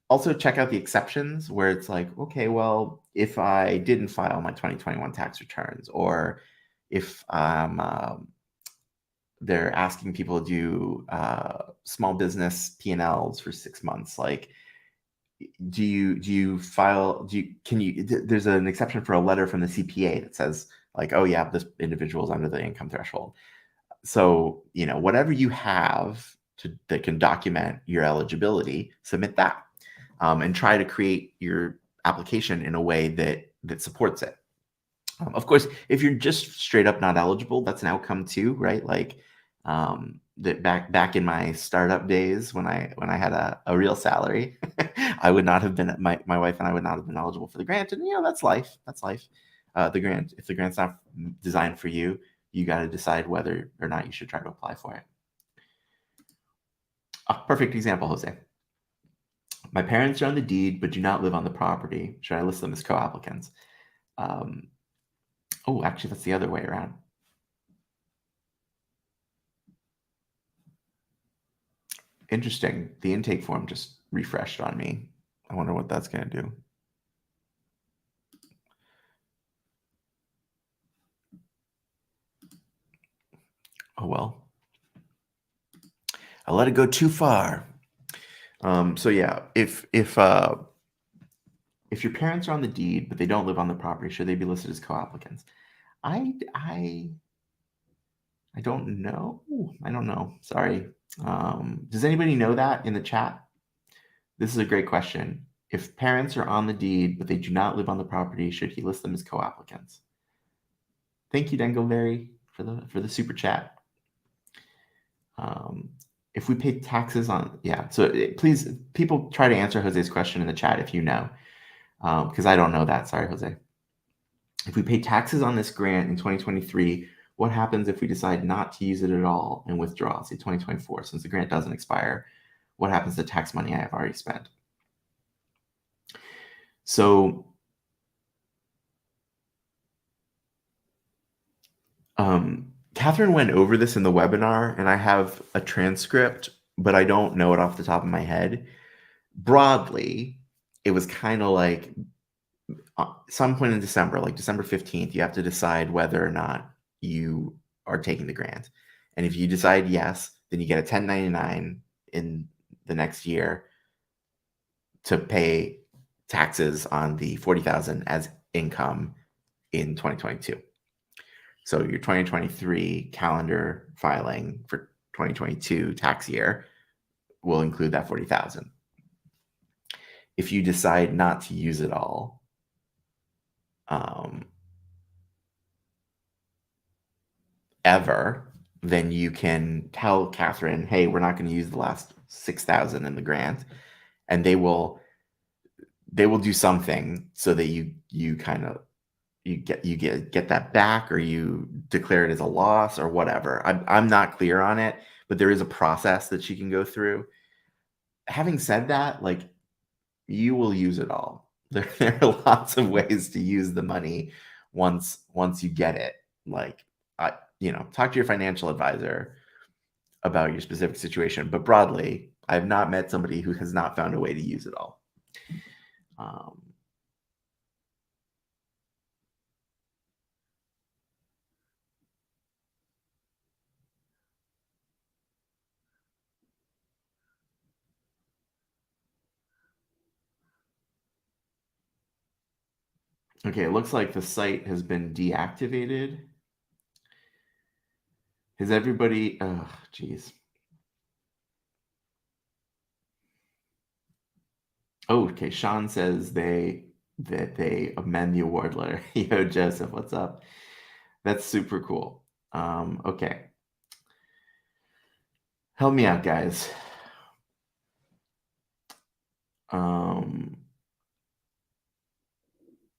Also check out the exceptions where it's like, okay, well, if I didn't file my 2021 tax returns, or if they're asking people to do small business P&Ls for 6 months, like, do you file, there's an exception for a letter from the CPA that says like, oh yeah, this individual is under the income threshold. So, whatever you have that can document your eligibility, submit that, and try to create your application in a way that supports it. Of course, if you're just straight up not eligible, that's an outcome too, right? Like, that back in my startup days when I had a real salary, I would not have been, my wife and I would not have been eligible for the grant. And that's life. That's life. The grant, if the grant's not designed for you, you got to decide whether or not you should try to apply for it. A perfect example, Jose. My parents are on the deed but do not live on the property. Should I list them as co-applicants? Oh, actually, that's the other way around. Interesting. The intake form just refreshed on me. I wonder what that's going to do. Oh, well. I let it go too far. So yeah, if your parents are on the deed but they don't live on the property, should they be listed as co-applicants? I don't know. I don't know. Sorry. Does anybody know that in the chat? This is a great question. If parents are on the deed, but they do not live on the property, should he list them as co-applicants? Thank you, Dangleberry, for the super chat. If we pay taxes on, yeah. So please, people try to answer Jose's question in the chat if you know, because I don't know that. Sorry, Jose. If we pay taxes on this grant in 2023, what happens if we decide not to use it at all and withdraw, say 2024, since the grant doesn't expire? What happens to tax money I have already spent? So Catherine went over this in the webinar, and I have a transcript, but I don't know it off the top of my head. Broadly, it was kind of like some point in December, like December 15th, you have to decide whether or not you are taking the grant. And if you decide yes, then you get a 1099 in the next year to pay taxes on the 40,000 as income in 2022. So your 2023 calendar filing for 2022 tax year will include that 40,000. If you decide not to use it all, ever, then you can tell Catherine, hey, we're not going to use the last 6,000 in the grant, and they will do something so that you kind of get that back, or you declare it as a loss or whatever. I'm not clear on it, but there is a process that she can go through. Having said that, like, you will use it all. There are lots of ways to use the money once you get it. Like, talk to your financial advisor about your specific situation. But broadly, I've not met somebody who has not found a way to use it all. Okay, it looks like the site has been deactivated. Has everybody? Oh, geez. Oh, okay. Sean says that they amend the award letter. Yo, Joseph, what's up? That's super cool. Okay. Help me out, guys.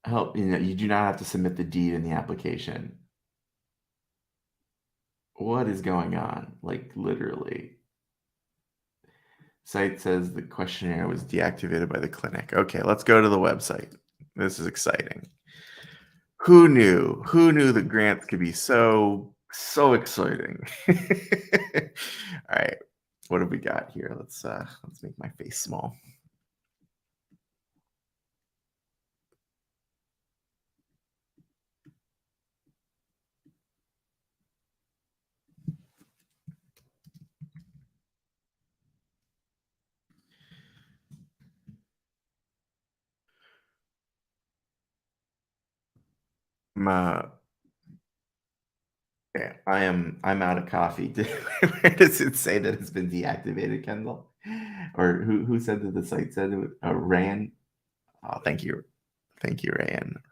Help, you do not have to submit the deed in the application. What is going on? Like, literally. Site says the questionnaire was deactivated by the clinic. Okay, let's go to the website. This is exciting. Who knew? Who knew the grants could be so exciting? All right, what have we got here? Let's make my face small. I'm out of coffee. Where does it say that it's been deactivated, Kendall? Or who said that the site said it was Ryan? Oh, thank you, Ryan.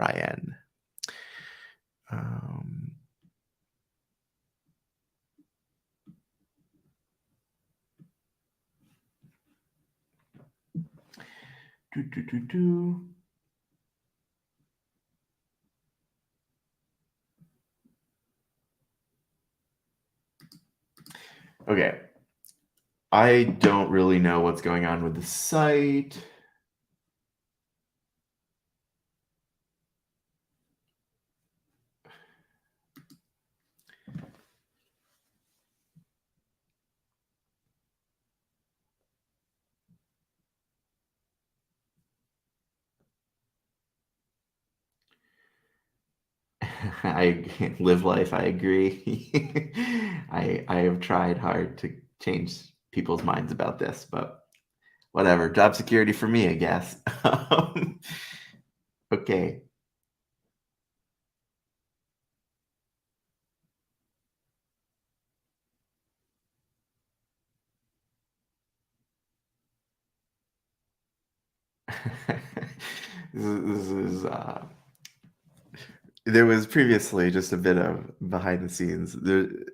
Okay. I don't really know what's going on with the site. I live life. I agree. I have tried hard to change people's minds about this, but whatever. Job security for me, I guess. Okay. This is there was previously just a bit of behind the scenes.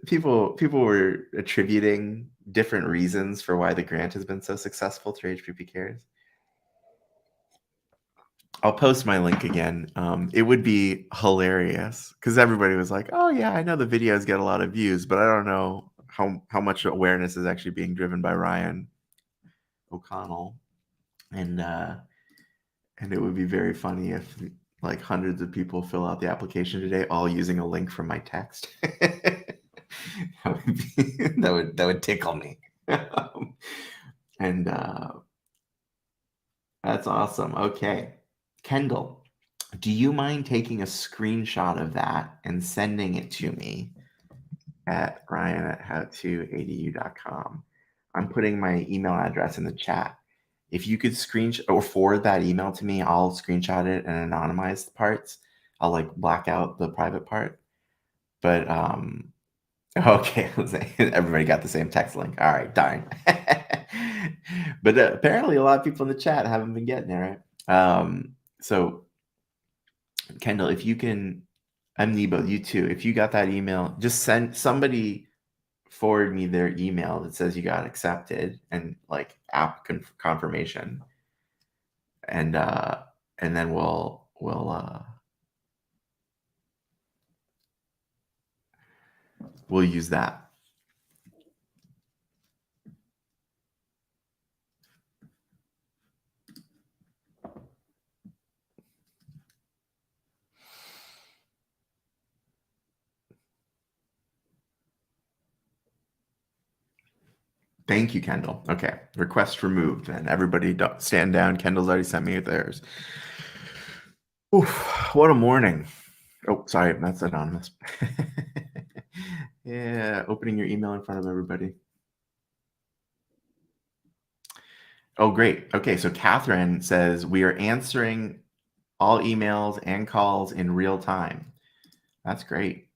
People were attributing different reasons for why the grant has been so successful through HPP Cares. I'll post my link again. It would be hilarious because everybody was like, "Oh yeah, I know the videos get a lot of views, but I don't know how much awareness is actually being driven by Ryan O'Connell." And it would be very funny if like hundreds of people fill out the application today, all using a link from my text. That would tickle me. And that's awesome. Okay, Kendall, do you mind taking a screenshot of that and sending it to me at ryan@howtoedu.com? I'm putting my email address in the chat. If you could screenshot or forward that email to me, I'll screenshot it and anonymize the parts. I'll like black out the private part. But okay, everybody got the same text link. All right, darn. But apparently, a lot of people in the chat haven't been getting it right. So, Kendall, if you can, I'm Nebo, you too. If you got that email, just send somebody forward me their email that says you got accepted and like app confirmation, and then we'll use that. Thank you, Kendall. Okay, request removed. And everybody stand down. Kendall's already sent me theirs. Oof, what a morning. Oh, sorry, that's anonymous. Yeah, opening your email in front of everybody. Oh, great. Okay, so Catherine says we are answering all emails and calls in real time. That's great.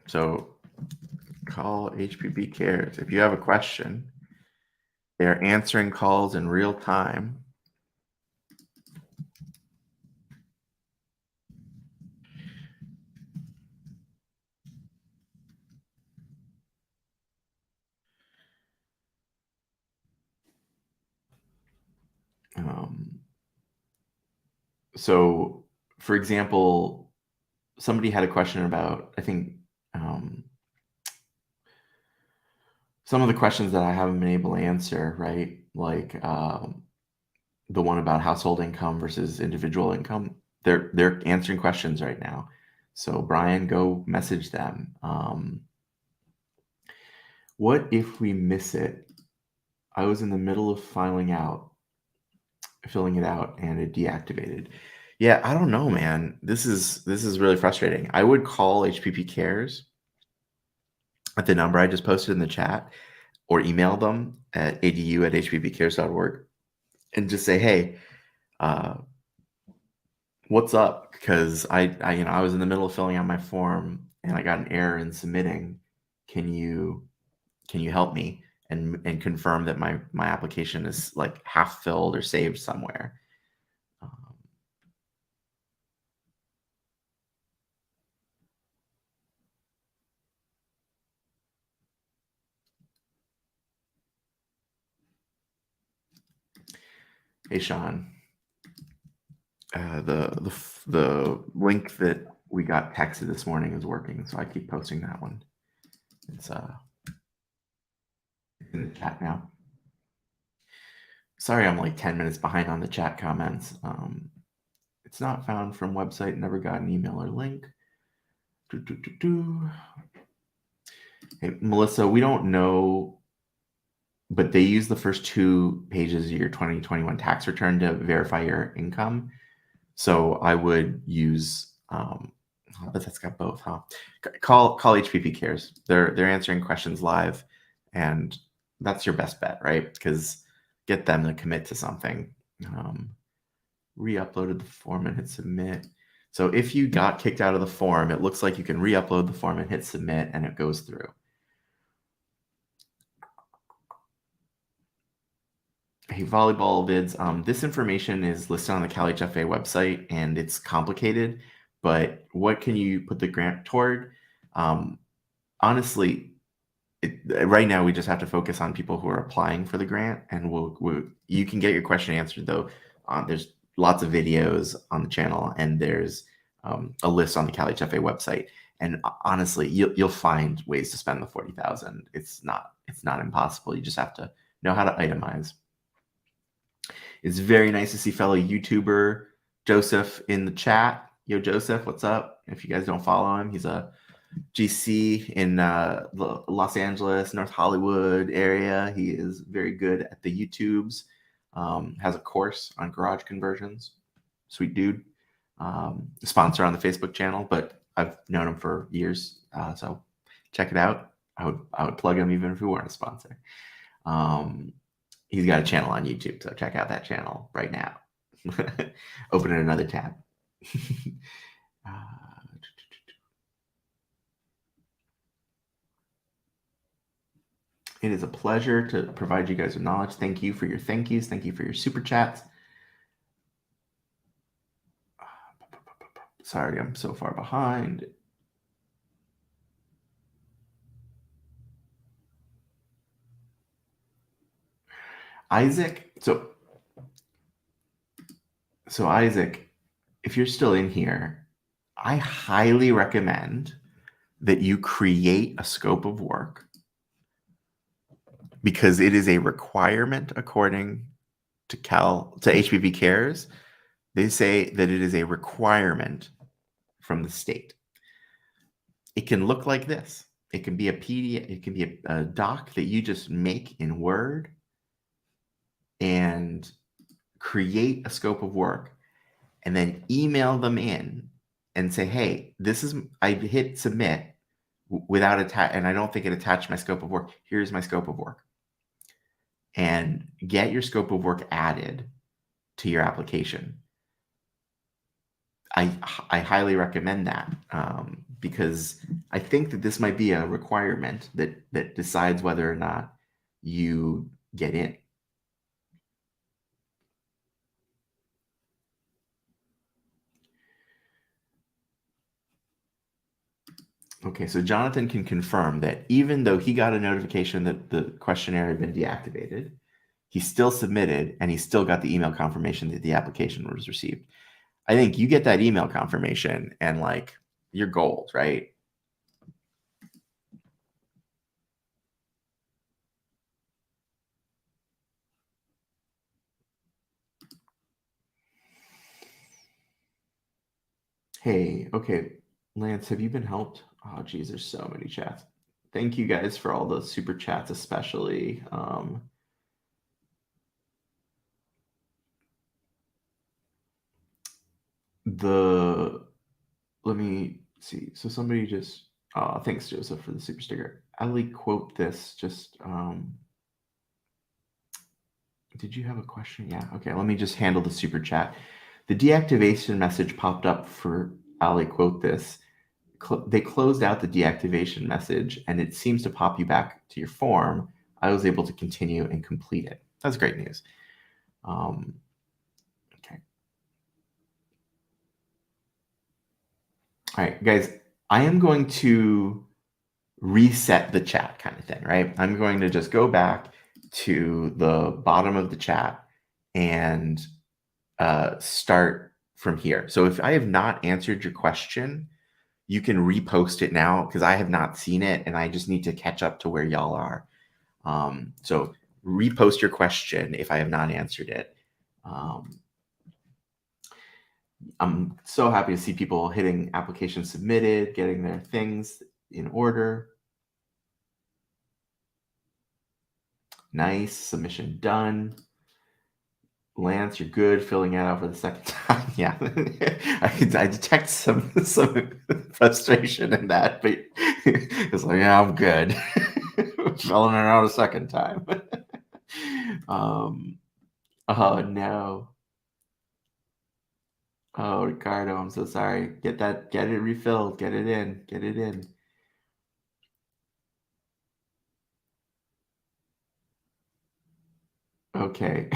So call HPP Cares. If you have a question, they're answering calls in real time. So, for example, somebody had a question about, I think, some of the questions that I haven't been able to answer, right? Like the one about household income versus individual income. They're answering questions right now. So Brian, go message them. What if we miss it? I was in the middle of filling it out, and it deactivated. Yeah, I don't know, man. This is really frustrating. I would call HPP Cares at the number I just posted in the chat, or email them at adu@hppcares.org and just say, hey, what's up? Because I was in the middle of filling out my form and I got an error in submitting. Can you help me and confirm that my application is like half filled or saved somewhere? Hey, Sean. The link that we got texted this morning is working, so I keep posting that one. It's in the chat now. Sorry, I'm like 10 minutes behind on the chat comments. It's not found from website. Never got an email or link. Hey, Melissa, we don't know, but they use the first 2 pages of your 2021 tax return to verify your income. So I would use, but that's got both, huh? Call HPP Cares. They're answering questions live, and that's your best bet, right? Because get them to commit to something. Re-uploaded the form and hit submit. So if you got kicked out of the form, it looks like you can re-upload the form and hit submit, and it goes through. Okay, volleyball vids. This information is listed on the CalHFA website, and it's complicated. But what can you put the grant toward? Honestly, right now we just have to focus on people who are applying for the grant, and you can get your question answered though. There's lots of videos on the channel, and there's a list on the CalHFA website. And honestly, you'll find ways to spend the 40,000. It's not impossible. You just have to know how to itemize. It's very nice to see fellow YouTuber Joseph in the chat. Yo, Joseph, what's up? If you guys don't follow him, he's a GC in Los Angeles, North Hollywood area. He is very good at the YouTubes. Has a course on garage conversions. Sweet dude. Sponsor on the Facebook channel, but I've known him for years, so check it out. I would plug him even if he weren't a sponsor. He's got a channel on YouTube, so check out that channel right now. Open another tab. It is a pleasure to provide you guys with knowledge. Thank you for your thank yous. Thank you for your super chats. Sorry, I'm so far behind. Isaac, so Isaac, if you're still in here, I highly recommend that you create a scope of work, because it is a requirement according to HPP CARES. They say that it is a requirement from the state. It can look like this. It can be a PDF, it can be a doc that you just make in Word and create a scope of work, and then email them in and say, hey, I hit submit without and I don't think it attached my scope of work. Here's my scope of work. And get your scope of work added to your application. I highly recommend that, because I think that this might be a requirement that decides whether or not you get in. Okay, so Jonathan can confirm that even though he got a notification that the questionnaire had been deactivated, he still submitted, and he still got the email confirmation that the application was received. I think you get that email confirmation and like you're gold, right? Hey, okay, Lance, have you been helped? Oh, geez, there's so many chats. Thank you guys for all those super chats, especially. Let me see. So somebody just, thanks, Joseph, for the super sticker. Ali, quote this. Did you have a question? Yeah. Okay. Let me just handle the super chat. The deactivation message popped up for Ali, quote this. They closed out the deactivation message, and it seems to pop you back to your form. I was able to continue and complete it. That's great news. Okay. All right, guys, I am going to reset the chat kind of thing, right? I'm going to just go back to the bottom of the chat and start from here. So if I have not answered your question, you can repost it now, because I have not seen it and I just need to catch up to where y'all are. So repost your question if I have not answered it. I'm so happy to see people hitting application submitted, getting their things in order. Nice, submission done. Lance, you're good. Filling it out for the second time. Yeah, I detect some frustration in that, but it's like, yeah, I'm good. Filling it out a second time. Oh no. Oh, Ricardo, I'm so sorry. Get it refilled. Get it in. Okay.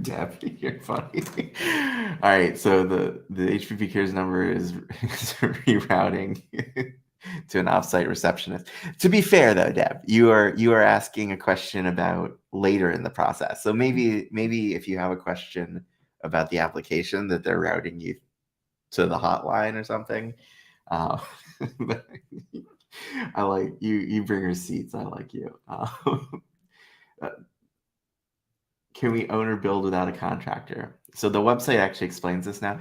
Deb, you're funny. All right, so the HPP CARES number is rerouting to an offsite receptionist. To be fair, though, Deb, you are asking a question about later in the process. So maybe if you have a question about the application, that they're routing you to the hotline or something. Uh, but I like you. You bring receipts. I like you. Can we own or build without a contractor? So the website actually explains this now.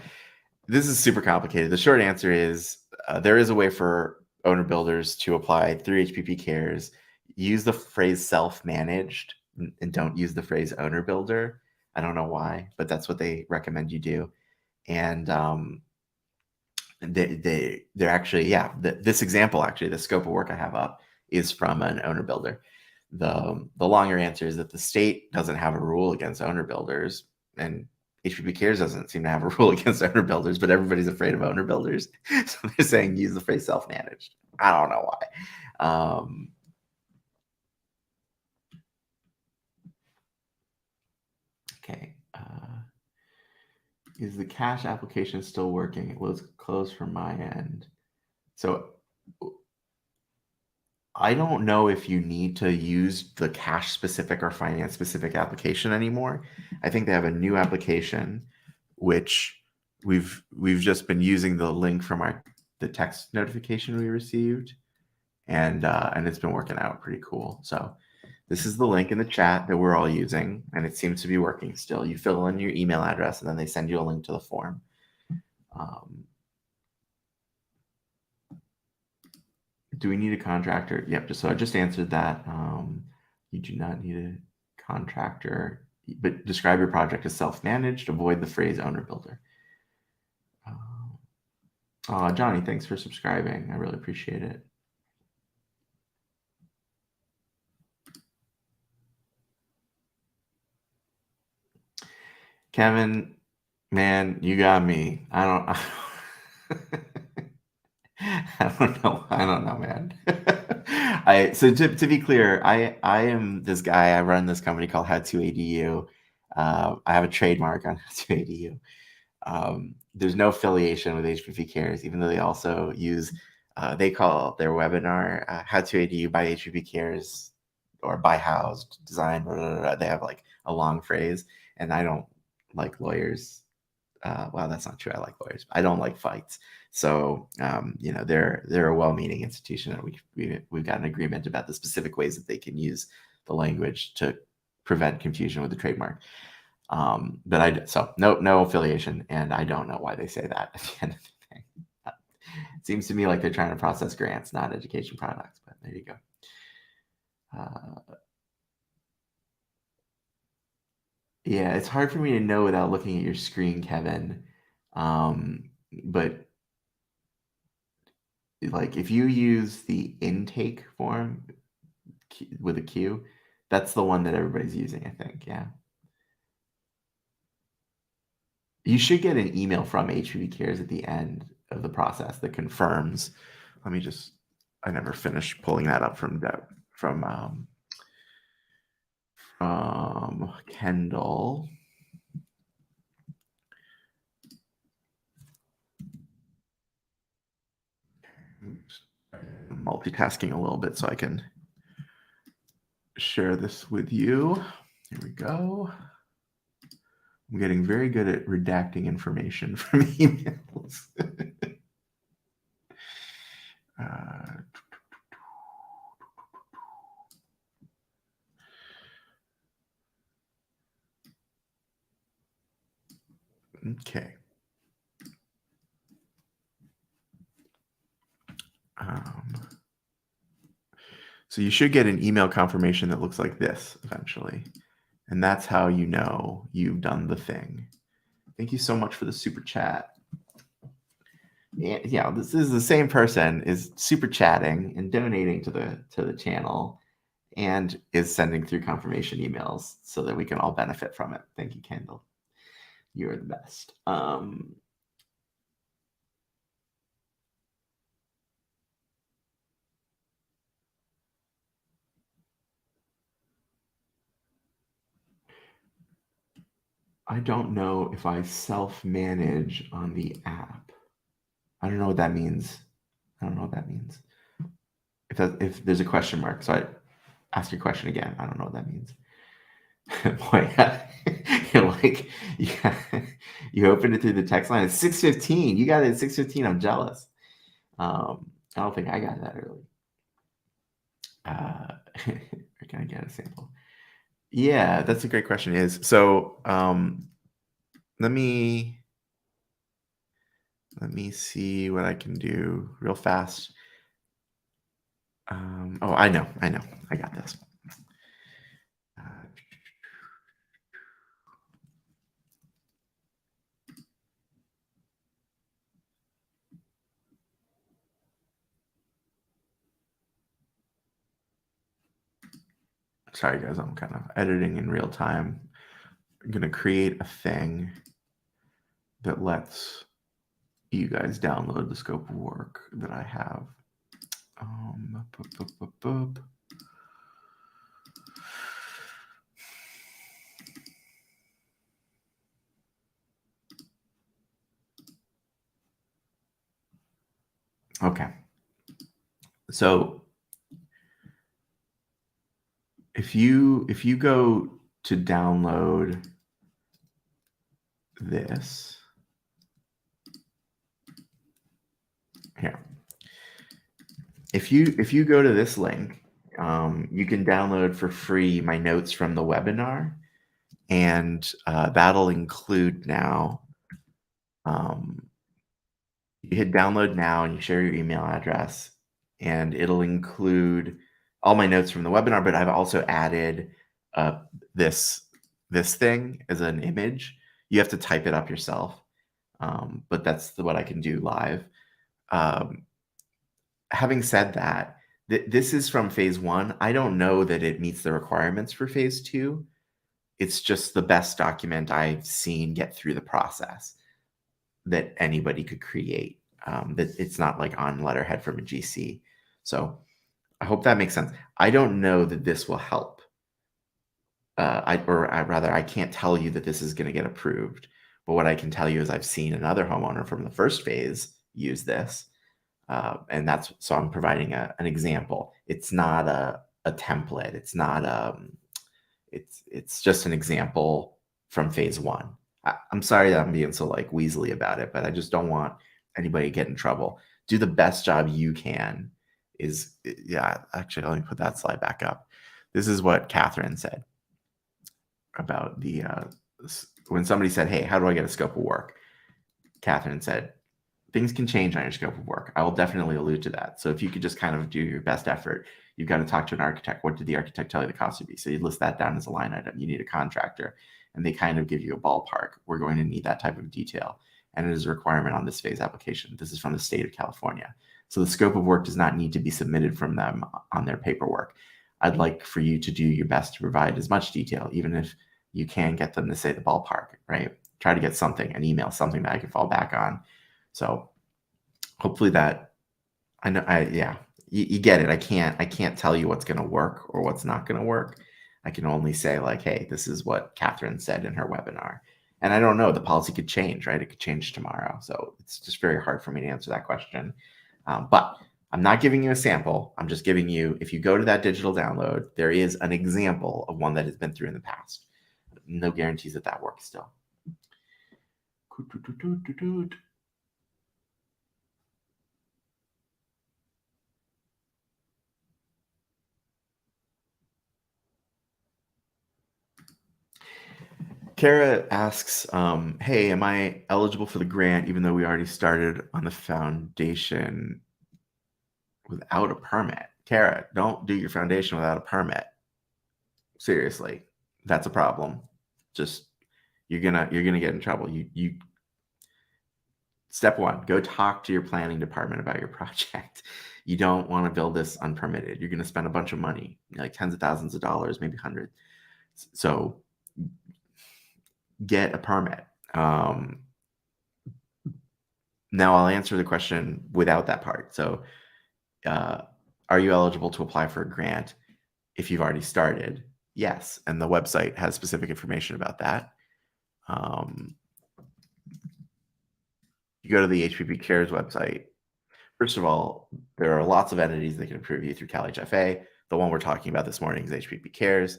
This is super complicated. The short answer is there is a way for owner builders to apply through HPP CARES. Use the phrase self-managed and don't use the phrase owner builder. I don't know why, but that's what they recommend you do. And they're actually, yeah, this example, actually, the scope of work I have up is from an owner builder. The longer answer is that the state doesn't have a rule against owner builders, and HPP CARES doesn't seem to have a rule against owner builders, but everybody's afraid of owner builders. So they're saying use the phrase self-managed. I don't know why. Okay. Is the cash application still working? It was closed from my end. So I don't know if you need to use the cash specific or finance specific application anymore. I think they have a new application, which we've just been using the link from the text notification we received, and it's been working out pretty cool. So this is the link in the chat that we're all using, and it seems to be working still. You fill in your email address, and then they send you a link to the form. Do we need a contractor? Yep. So I just answered that. You do not need a contractor, but describe your project as self-managed. Avoid the phrase owner builder. Johnny, thanks for subscribing. I really appreciate it. Kevin, man, you got me. I don't I don't know. I don't know, man. So to be clear, I am this guy. I run this company called How to ADU. I have a trademark on How to ADU. There's no affiliation with HPP CARES, even though they also use. They call their webinar How to ADU by HPP CARES or by Housed Design. Blah, blah, blah. They have like a long phrase, and I don't like lawyers. Well, that's not true. I like lawyers. I don't like fights. So they're a well-meaning institution, and we've got an agreement about the specific ways that they can use the language to prevent confusion with the trademark. So no affiliation, and I don't know why they say that at the end of the thing. It seems to me like they're trying to process grants, not education products. But there you go. Yeah, it's hard for me to know without looking at your screen, Kevin. But like if you use the intake form with a Q, that's the one that everybody's using, I think. Yeah. You should get an email from HPP CARES at the end of the process that confirms. I never finished pulling that up from Kendall. I'm multitasking a little bit so I can share this with you. Here we go. I'm getting very good at redacting information from emails. Okay. So you should get an email confirmation that looks like this eventually. And that's how you know you've done the thing. Thank you so much for the super chat. Yeah, this is the same person is super chatting and donating to the channel and is sending through confirmation emails so that we can all benefit from it. Thank you, Kendall. You're the best. I don't know if I self-manage on the app. I don't know what that means. I don't know what that means. If there's a question mark, so I ask your question again. I don't know what that means. Boy, you're like, yeah, you opened it through the text line. It's 6:15. You got it at 6:15. I'm jealous. I don't think I got that early. We're gonna get a sample. Yeah, that's a great question. Let me see what I can do real fast. Oh, I know, I got this. Uh, Sorry, guys, I'm kind of editing in real time. I'm gonna create a thing that lets you guys download the scope of work that I have. Boop, boop, boop. Okay. So if you go to download this here, if you go to this link, you can download for free my notes from the webinar, and that'll include now. You hit download now and you share your email address, and it'll include all my notes from the webinar, but I've also added this thing as an image. You have to type it up yourself, but that's what I can do live. Having said that, this is from phase 1. I don't know that it meets the requirements for phase 2. It's just the best document I've seen get through the process that anybody could create. That it's not like on letterhead from a GC. So I hope that makes sense. I don't know that this will help. I can't tell you that this is going to get approved. But what I can tell you is I've seen another homeowner from the first phase use this. And so I'm providing an example. It's not a template. It's not it's just an example from phase 1. I'm sorry that I'm being so like weaselly about it, but I just don't want anybody to get in trouble. Do the best job you can. Yeah, actually, let me put that slide back up. This is what Catherine said about when somebody said, "Hey, how do I get a scope of work?" Catherine said, "Things can change on your scope of work." I will definitely allude to that. So if you could just kind of do your best effort, you've got to talk to an architect. What did the architect tell you the cost would be? So you list that down as a line item. You need a contractor, and they kind of give you a ballpark. We're going to need that type of detail, and it is a requirement on this phase application. This is from the state of California. So the scope of work does not need to be submitted from them on their paperwork. I'd like for you to do your best to provide as much detail, even if you can get them to say the ballpark, right? Try to get something, an email, something that I can fall back on. So hopefully that you get it. I can't tell you what's going to work or what's not going to work. I can only say like, hey, this is what Catherine said in her webinar. And I don't know, the policy could change, right? It could change tomorrow. So it's just very hard for me to answer that question. But I'm not giving you a sample. I'm just giving you, if you go to that digital download, there is an example of one that has been through in the past. No guarantees that that works still. Kara asks, hey, am I eligible for the grant even though we already started on the foundation without a permit? Kara, don't do your foundation without a permit. Seriously, that's a problem. Just you're gonna get in trouble. You step 1, go talk to your planning department about your project. You don't want to build this unpermitted. You're gonna spend a bunch of money, like tens of thousands of dollars, maybe hundreds. So get a permit. Now I'll answer the question without that part. So, are you eligible to apply for a grant if you've already started? Yes, and the website has specific information about that. You go to the HPP CARES website. First of all, there are lots of entities that can approve you through CalHFA. The one we're talking about this morning is HPP CARES,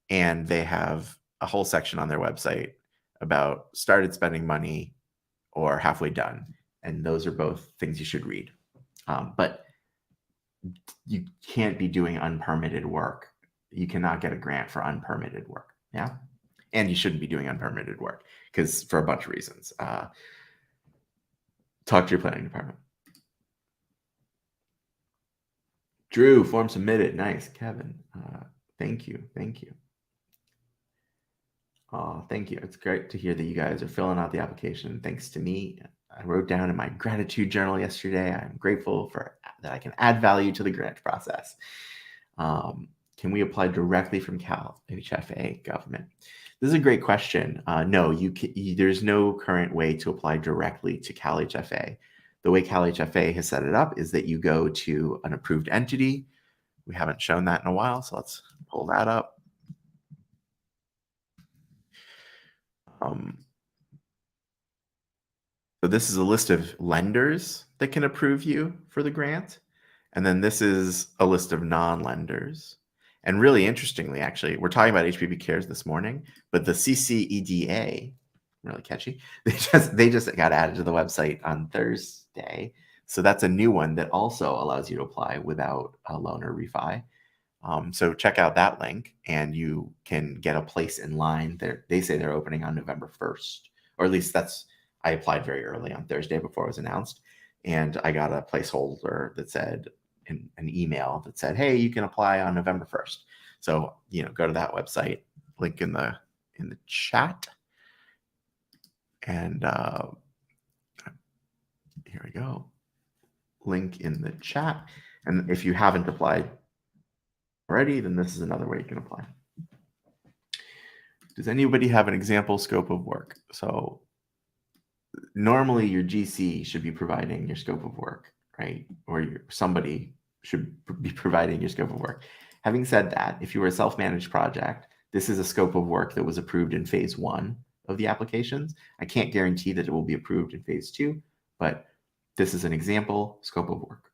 and they have a whole section on their website about started spending money or halfway done. And those are both things you should read. But you can't be doing unpermitted work. You cannot get a grant for unpermitted work. Yeah. And you shouldn't be doing unpermitted work because for a bunch of reasons. Talk to your planning department. Drew, form submitted. Nice. Kevin. Thank you. Thank you. Thank you. It's great to hear that you guys are filling out the application. Thanks to me. I wrote down in my gratitude journal yesterday, I'm grateful for that I can add value to the grant process. Can we apply directly from Cal HFA government? This is a great question. No, there's no current way to apply directly to Cal HFA. The way Cal HFA has set it up is that you go to an approved entity. We haven't shown that in a while, so let's pull that up. So this is a list of lenders that can approve you for the grant. And then this is a list of non-lenders. And really interestingly, actually, we're talking about HPP CARES this morning, but the CCEDA, really catchy, they just got added to the website on Thursday. So that's a new one that also allows you to apply without a loan or refi. So check out that link and you can get a place in line. They say they're opening on November 1st, or at least I applied very early on Thursday before it was announced. And I got a placeholder that said in an email that said, hey, you can apply on November 1st. So, go to that website, link in the chat. And here we go. Link in the chat. And if you haven't applied already, then this is another way you can apply. Does anybody have an example scope of work? So normally your GC should be providing your scope of work, right? Or somebody should be providing your scope of work. Having said that, if you were a self-managed project, this is a scope of work that was approved in phase 1 of the applications. I can't guarantee that it will be approved in phase 2, but this is an example scope of work.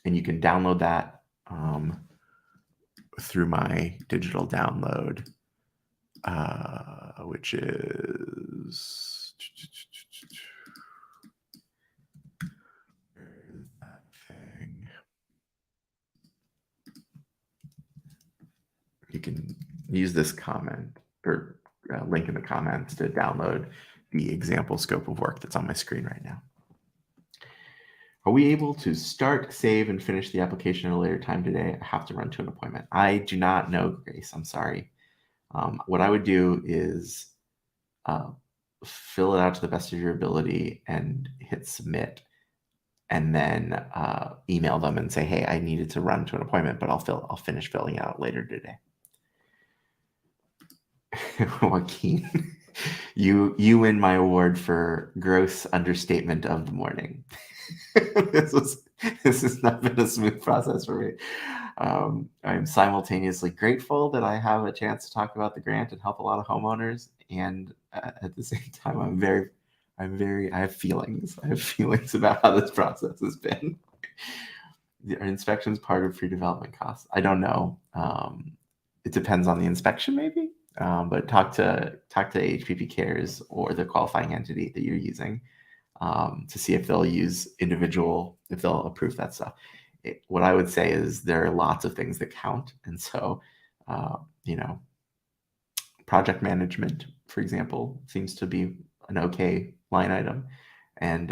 And you can download that through my digital download, which is that thing. You can use this comment or link in the comments to download the example scope of work that's on my screen right now. Are we able to start, save, and finish the application at a later time today? I have to run to an appointment. I do not know, Grace. I'm sorry. What I would do is fill it out to the best of your ability and hit submit, and then email them and say, hey, I needed to run to an appointment, but I'll finish filling it out later today. Joaquin, you win my award for gross understatement of the morning. This has not been a smooth process for me. I'm simultaneously grateful that I have a chance to talk about the grant and help a lot of homeowners, and at the same time, I have feelings. I have feelings about how this process has been. Are inspections part of pre-development costs? I don't know. It depends on the inspection, maybe. But talk to HPP CARES or the qualifying entity that you're using to see if they'll if they'll approve that stuff. What I would say is there are lots of things that count, and so project management, for example, seems to be an okay line item, and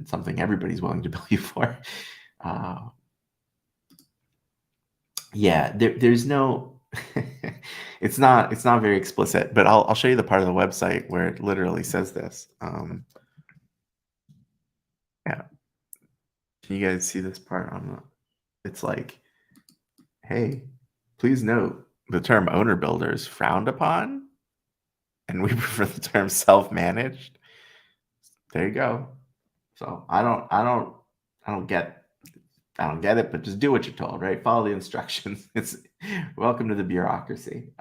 something everybody's willing to bill you for. Yeah, there's no. It's not very explicit, but I'll show you the part of the website where it literally says this. Yeah, can you guys see this part on the? It's like, hey, please note the term owner builder is frowned upon, and we prefer the term self-managed. There you go. So I don't get it, but just do what you're told, right? Follow the instructions. It's welcome to the bureaucracy.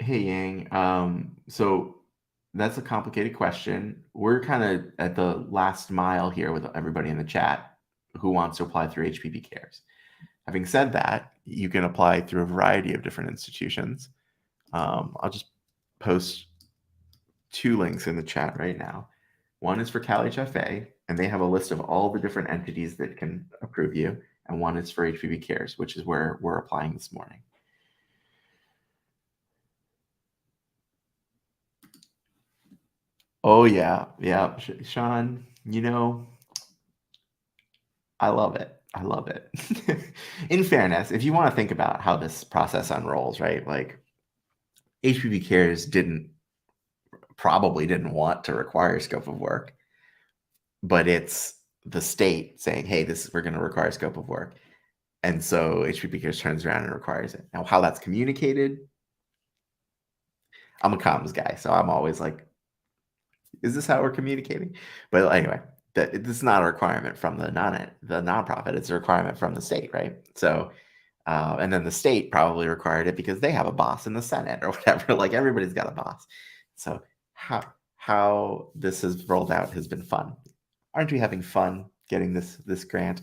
Hey Yang. So that's a complicated question. We're kind of at the last mile here with everybody in the chat who wants to apply through HPP CARES. Having said that, you can apply through a variety of different institutions. I'll just post two links in the chat right now. One is for CalHFA, and they have a list of all the different entities that can approve you. And one is for HPP CARES, which is where we're applying this morning. Oh yeah, yeah, Sean. I love it. I love it. In fairness, if you want to think about how this process unrolls, right? Like HPP Cares probably didn't want to require scope of work, but it's the state saying, "Hey, we're going to require scope of work," and so HPP Cares turns around and requires it. Now, how that's communicated, I'm a comms guy, so I'm always like, "Is this how we're communicating?" But anyway, this is not a requirement from the nonprofit; it's a requirement from the state, right? So. And then the state probably required it because they have a boss in the Senate or whatever. Like everybody's got a boss. So how this has rolled out has been fun. Aren't we having fun getting this grant?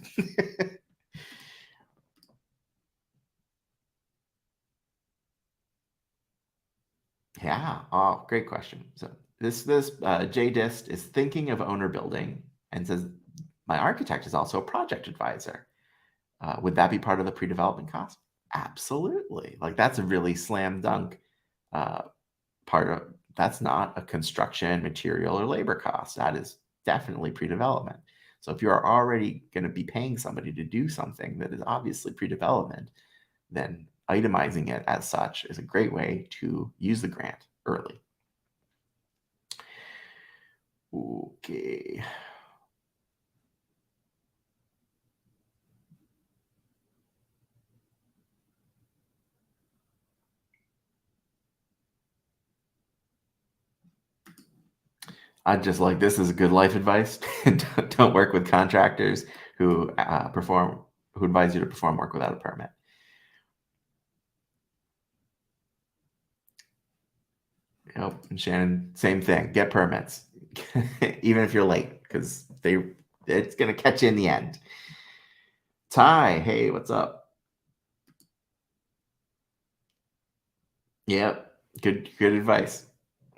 Yeah. Oh, great question. So this JDist is thinking of owner building and says my architect is also a project advisor. Would that be part of the pre-development cost? Absolutely. Like that's a really slam dunk uh, part of that's not a construction material or labor cost. That is definitely pre-development. So if you're already going to be paying somebody to do something that is obviously pre-development, then itemizing it as such is a great way to use the grant early. Okay. I just like this is good life advice. Don't work with contractors who who advise you to perform work without a permit. Yep. And Shannon, same thing. Get permits, even if you're late, because it's gonna catch you in the end. Ty, hey, what's up? Yep, good advice.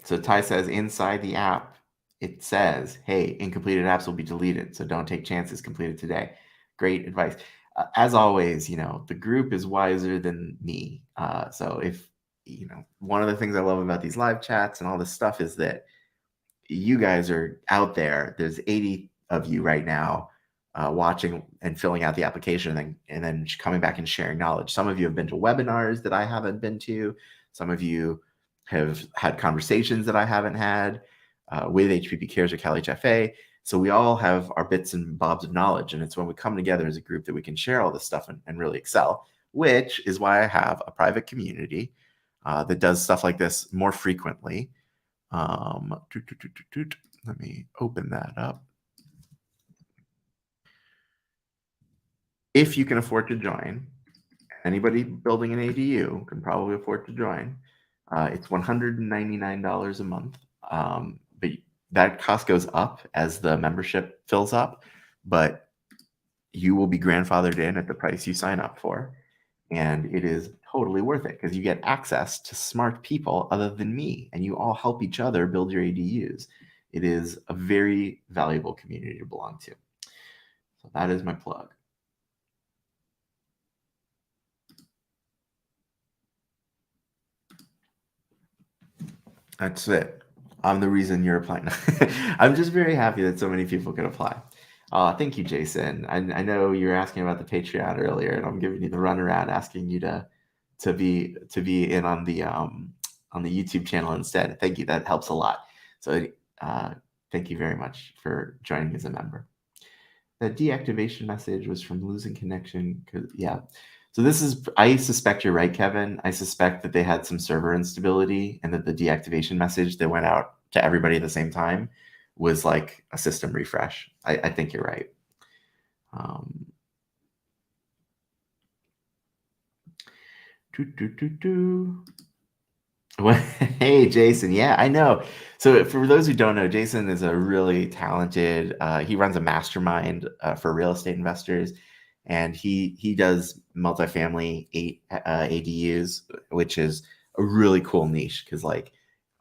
So Ty says inside the app, it says, "Hey, incompleted apps will be deleted, so don't take chances. Completed today." Great advice. As always, the group is wiser than me. So if one of the things I love about these live chats and all this stuff is that you guys are out there. There's 80 of you right now watching and filling out the application and then coming back and sharing knowledge. Some of you have been to webinars that I haven't been to. Some of you have had conversations that I haven't had with HPP Cares or CalHFA. So we all have our bits and bobs of knowledge. And it's when we come together as a group that we can share all this stuff and really excel, which is why I have a private community that does stuff like this more frequently. Let me open that up. If you can afford to join, anybody building an ADU can probably afford to join. It's $199 a month, but that cost goes up as the membership fills up, but you will be grandfathered in at the price you sign up for. And it is totally worth it because you get access to smart people other than me, and you all help each other build your ADUs. It is a very valuable community to belong to. So that is my plug. That's it. I'm the reason you're applying. I'm just very happy that so many people can apply. Thank you, Jason. I know you were asking about the Patreon earlier, and I'm giving you the runaround, asking you to be in on the YouTube channel instead. Thank you. That helps a lot. So thank you very much for joining as a member. The deactivation message was from losing connection. Yeah. So I suspect you're right, Kevin. I suspect that they had some server instability and that the deactivation message that went out to everybody at the same time was like a system refresh. I think you're right. Well, hey, Jason. Yeah, I know. So, for those who don't know, Jason is a really talented. He runs a mastermind for real estate investors, and he does multifamily ADUs, which is a really cool niche because like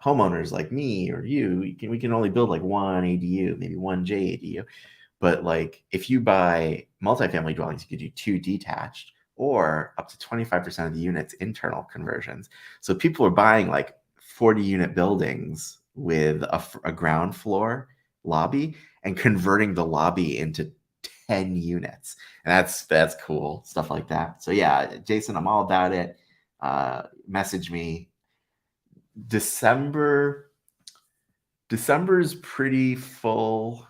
homeowners like me or you, we can only build like one ADU, maybe one JADU. But like if you buy multifamily dwellings, you could do two detached or up to 25% of the units internal conversions. So people are buying like 40 unit buildings with a ground floor lobby and converting the lobby into 10 units. And that's cool, stuff like that. So yeah, Jason, I'm all about it. Message me. December December's pretty full.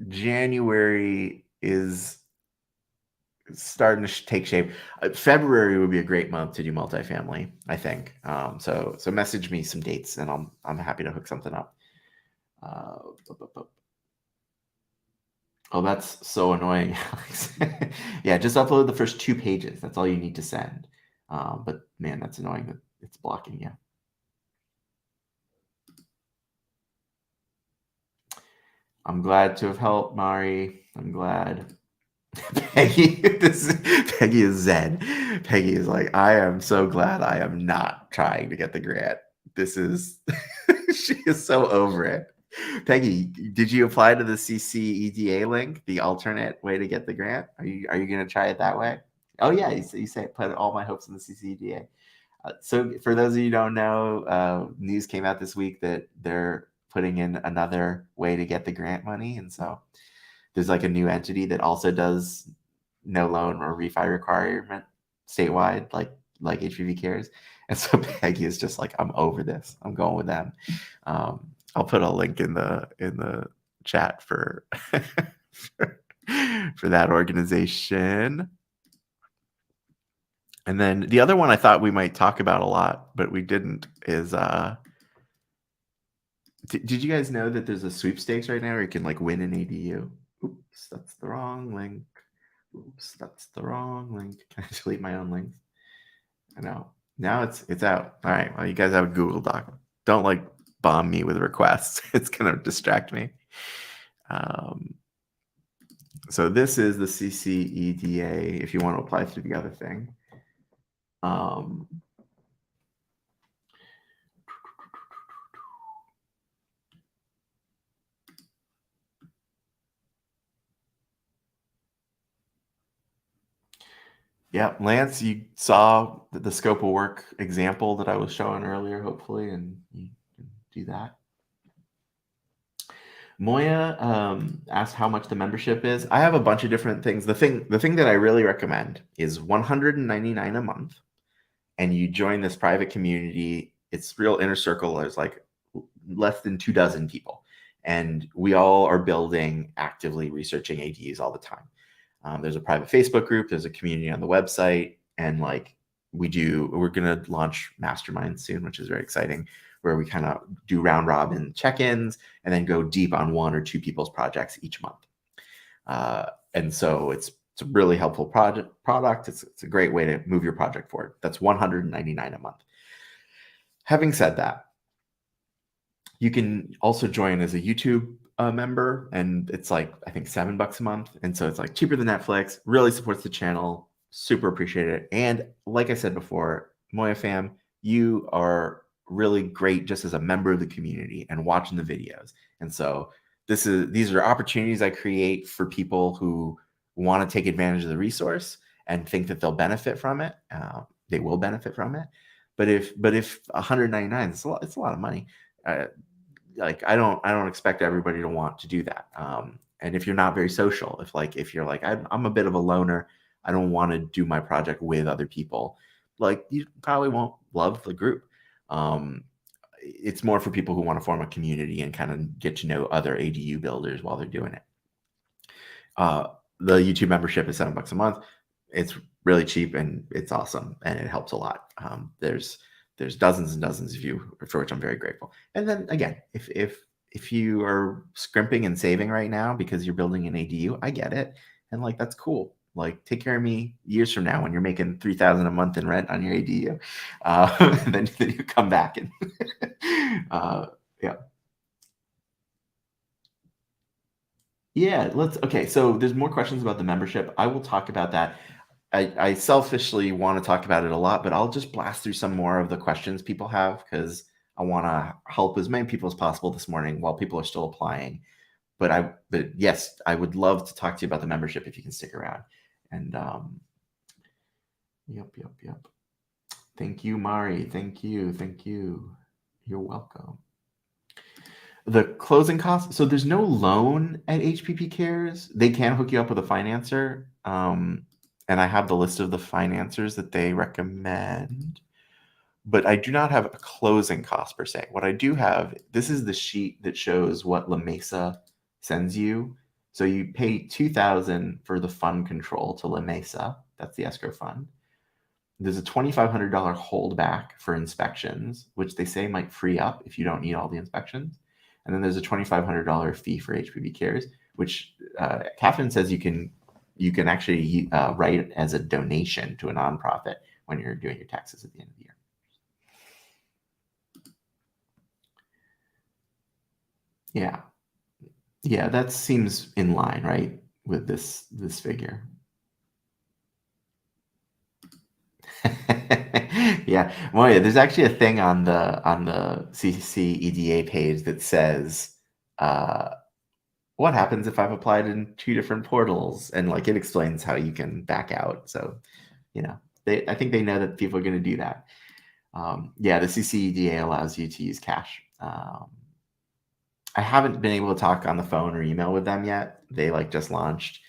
January is starting to take shape. February would be a great month to do multifamily, I think. So message me some dates, and I'm happy to hook something up. Uh, oh, that's so annoying, Alex. Yeah, just upload the first 2 pages. That's all you need to send. But man, that's annoying that it's blocking you. I'm glad to have helped, Mari. I'm glad. Peggy, Peggy is zen. Peggy is like, I am so glad I am not trying to get the grant. This is, she is so over it. Peggy, did you apply to the CCEDA link, the alternate way to get the grant? Are you going to try it that way? Oh yeah, you say put all my hopes in the CCEDA. So for those of you who don't know, news came out this week that they're putting in another way to get the grant money, and so there's like a new entity that also does no loan or refi requirement statewide, like HPP CARES. And so Peggy is just like, I'm over this. I'm going with them. I'll put a link in the chat for for that organization. And then the other one I thought we might talk about a lot, but we didn't, is did you guys know that there's a sweepstakes right now where you can like win an ADU? Oops, that's the wrong link. Oops, that's the wrong link. Can I delete my own links? I know. Now it's out. All right. Well, you guys have a Google Doc. Don't like bomb me with requests. It's gonna distract me. So this is the CCEDA if you want to apply through the other thing. Yeah, Lance, you saw the scope of work example that I was showing earlier, hopefully, and you can do that. Moya asked how much the membership is. I have a bunch of different things. The thing that I really recommend is $199 a month, and you join this private community. It's real inner circle. There's like less than 24 people, and we all are building, actively researching ADUs all the time. There's a private Facebook group. There's a community on the website, and like we're gonna launch masterminds soon, which is very exciting, where we kind of do round robin check-ins and then go deep on 1 or 2 people's projects each month. And so it's a really helpful product. It's a great way to move your project forward. That's $199 a month. Having said that, you can also join as a YouTube member, and it's like I think $7 a month, and so it's like cheaper than Netflix. Really supports the channel. Super appreciate it. And like I said before, Moya fam, you are really great just as a member of the community and watching the videos. And so these are opportunities I create for people who want to take advantage of the resource and think that they'll benefit from it. They will benefit from it. But if 199, it's a lot of money. Like I don't expect everybody to want to do that. And if you're not very social, if you're like I'm a bit of a loner, I don't want to do my project with other people, like you probably won't love the group. It's more for people who want to form a community and kind of get to know other ADU builders while they're doing it. The YouTube membership is $7 a month. It's really cheap and it's awesome and it helps a lot. There's dozens and dozens of you for which I'm very grateful. And then again, if you are scrimping and saving right now because you're building an ADU, I get it, and like that's cool. like take care of me years from now when you're making $3,000 a month in rent on your ADU. Then you come back and yeah. Yeah, okay. So there's more questions about the membership. I will talk about that. I selfishly want to talk about it a lot, but I'll just blast through some more of the questions people have because I want to help as many people as possible this morning while people are still applying. But yes, I would love to talk to you about the membership if you can stick around. And yep. Thank you, Mari. Thank you. You're welcome. The closing costs. So there's no loan at HPP CARES. They can hook you up with a financer. And I have the list of the financiers that they recommend, but I do not have a closing cost per se. What I do have, this is the sheet that shows what La Mesa sends you. So you pay $2,000 for the fund control to La Mesa. That's the escrow fund. There's a $2,500 holdback for inspections, which they say might free up if you don't need all the inspections. And then there's a $2,500 fee for HPP CARES, which Catherine says you can actually write it as a donation to a nonprofit when you're doing your taxes at the end of the year. Yeah, that seems in line, right, with this figure. Yeah. Well, yeah, there's actually a thing on the CCC EDA page that says what happens if I've applied in 2 different portals, and like it explains how you can back out. So, I think they know that people are going to do that. Yeah, the CCEDA allows you to use cash. I haven't been able to talk on the phone or email with them yet. They just launched,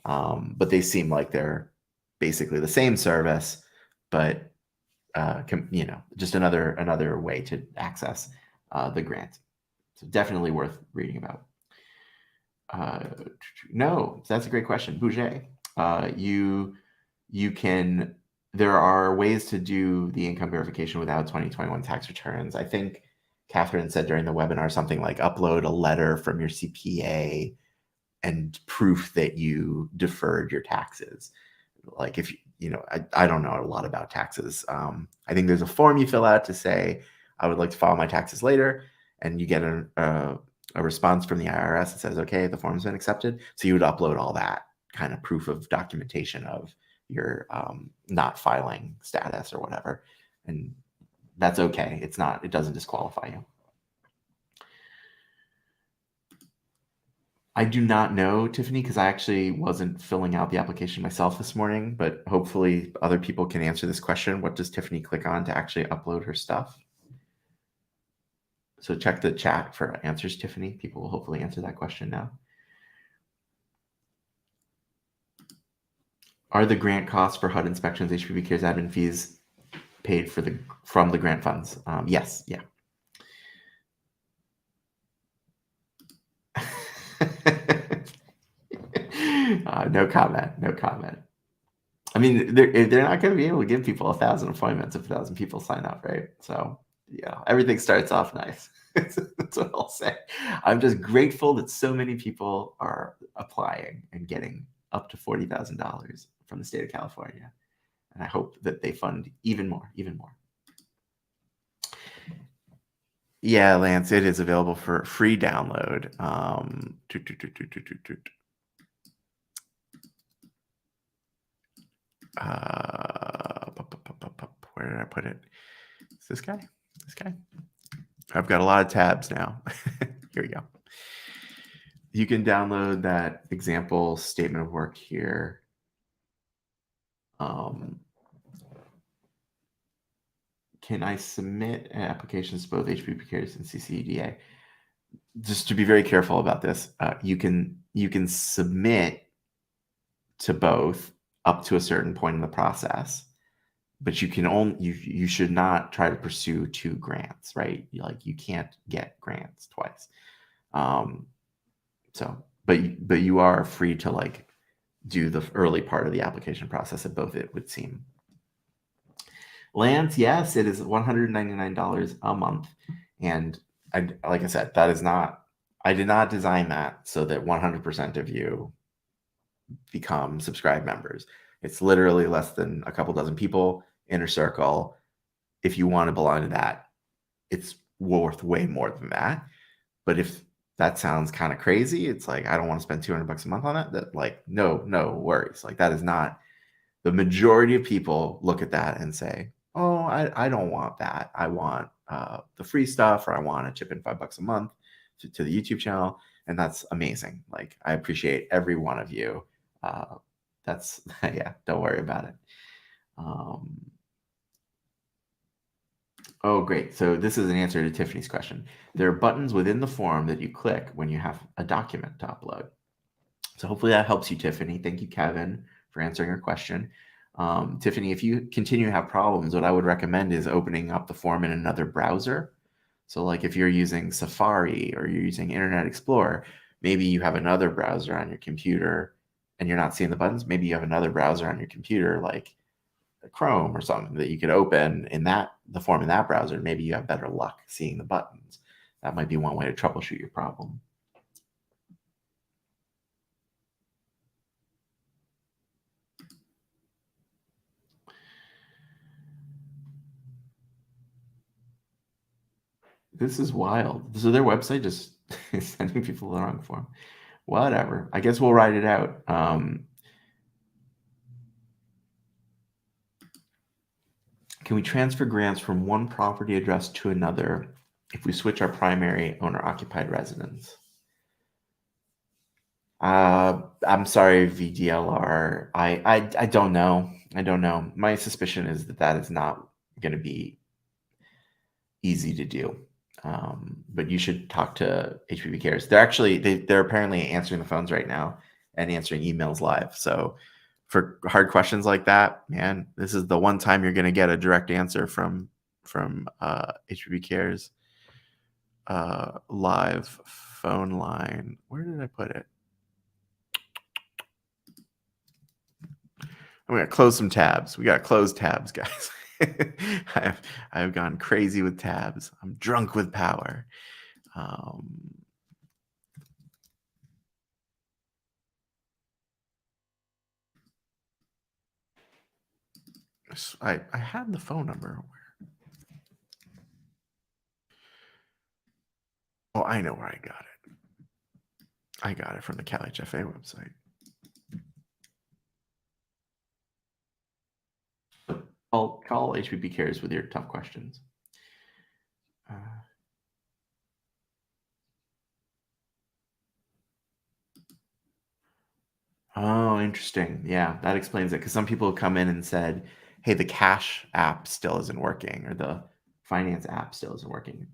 but they seem like they're basically the same service, but just another way to access the grant. So definitely worth reading about. No, that's a great question, Bouger. You can. There are ways to do the income verification without 2021 tax returns. I think Catherine said during the webinar something like upload a letter from your CPA and proof that you deferred your taxes. Like if I don't know a lot about taxes. I think there's a form you fill out to say I would like to file my taxes later, and you get a response from the IRS that says, okay, the form's been accepted. So you would upload all that kind of proof of documentation of your not filing status or whatever. And that's okay. It doesn't disqualify you. I do not know, Tiffany, because I actually wasn't filling out the application myself this morning, but hopefully other people can answer this question. What does Tiffany click on to actually upload her stuff? So check the chat for answers, Tiffany. People will hopefully answer that question now. Are the grant costs for HUD inspections, HPP CARES admin fees paid from the grant funds? Yes, yeah. No comment. I mean, they're not going to be able to give people 1,000 appointments if 1,000 people sign up, right? So yeah, everything starts off nice. That's what I'll say. I'm just grateful that so many people are applying and getting up to $40,000 from the state of California, and I hope that they fund even more. Yeah, Lance, it is available for free download. Where did I put it? Is this guy? I've got a lot of tabs now. Here we go. You can download that example statement of work here. Can I submit applications to both HPP CARES and CCEDA? Just to be very careful about this, you can submit to both up to a certain point in the process, but you should not try to pursue 2 grants, right? You can't get grants twice. But you are free to do the early part of the application process at both, it would seem. Lance, yes, it is $199 a month. And like I said, I did not design that so that 100% of you become subscribe members. It's literally less than a couple dozen people, inner circle. If you want to belong to that, it's worth way more than that. But if that sounds kind of crazy, it's like, I don't want to spend $200 a month on it. That, like, no worries. Like, that is not, the majority of people look at that and say, oh, I don't want that. I want the free stuff, or I want to chip in $5 a month to the YouTube channel. And that's amazing. Like, I appreciate every one of you. That's, yeah, don't worry about it. Oh, great. So this is an answer to Tiffany's question. There are buttons within the form that you click when you have a document to upload. So hopefully that helps you, Tiffany. Thank you, Kevin, for answering your question. Tiffany, if you continue to have problems, what I would recommend is opening up the form in another browser. So like if you're using Safari or you're using Internet Explorer, maybe you have another browser on your computer and you're not seeing the buttons. Maybe you have another browser on your computer, like Chrome or something, that you could open in the form in that browser. Maybe you have better luck seeing the buttons. That might be one way to troubleshoot your problem. This is wild. So their website just is sending people the wrong form. Whatever. I guess we'll write it out. Can we transfer grants from one property address to another if we switch our primary owner-occupied residence? I'm sorry, VDLR. I don't know. I don't know. My suspicion is that is not going to be easy to do. But you should talk to HPP CARES. They're apparently answering the phones right now and answering emails live. So for hard questions like that, man, this is the one time you're going to get a direct answer from HPP CARES live phone line. Where did I put it? I'm gonna close some tabs. We got to close tabs, guys. I've gone crazy with tabs. I'm drunk with power. I had the phone number. Oh, I know where I got it. I got it from the CalHFA website. I'll call HPP CARES with your tough questions. Oh, interesting. Yeah, that explains it. Because some people have come in and said, hey, the cash app still isn't working, or the finance app still isn't working.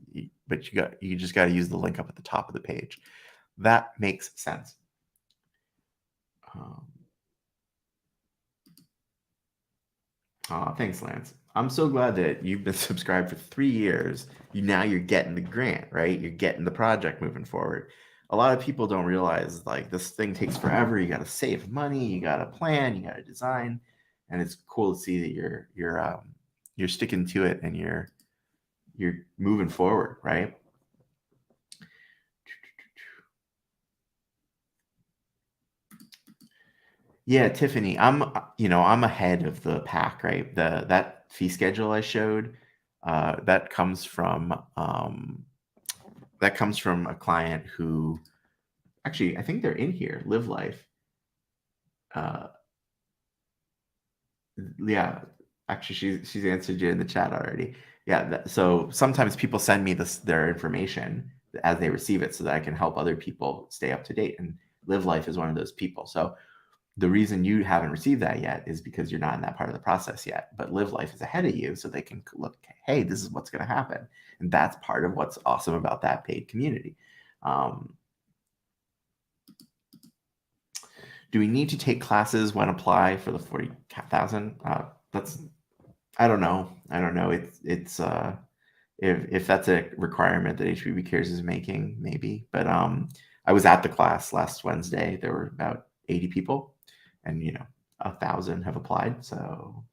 But you just got to use the link up at the top of the page. That makes sense. Thanks, Lance. I'm so glad that you've been subscribed for 3 years. Now you're getting the grant, right? You're getting the project moving forward. A lot of people don't realize, like, this thing takes forever. You got to save money. You got to plan. You got to design, and it's cool to see that you're sticking to it and you're moving forward, right? Yeah, Tiffany, I'm ahead of the pack, right? That fee schedule I showed, that comes from a client who, actually, I think they're in here, Live Life. Yeah, actually, she's answered you in the chat already. Yeah, so sometimes people send me their information as they receive it so that I can help other people stay up to date. And Live Life is one of those people. So the reason you haven't received that yet is because you're not in that part of the process yet. But Live Life is ahead of you, so they can look, hey, this is what's going to happen. And that's part of what's awesome about that paid community. Do we need to take classes when apply for the 40,000? I don't know. It's if that's a requirement that HPP CARES is making, maybe. But I was at the class last Wednesday. There were about 80 people, and 1,000 have applied. So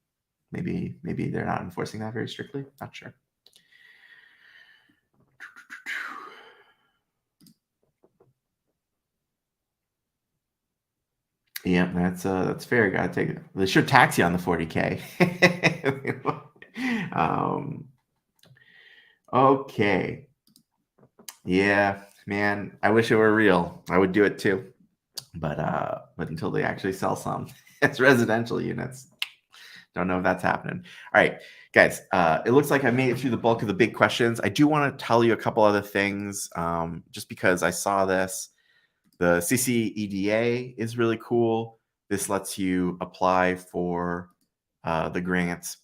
maybe they're not enforcing that very strictly. Not sure. Yeah, that's fair. Gotta take it. They should tax you on the 40K. um, okay. Yeah, man. I wish it were real. I would do it too. But until they actually sell some, it's residential units. Don't know if that's happening. All right, guys. It looks like I made it through the bulk of the big questions. I do want to tell you a couple other things, just because I saw this. The CCEDA is really cool. This lets you apply for the grants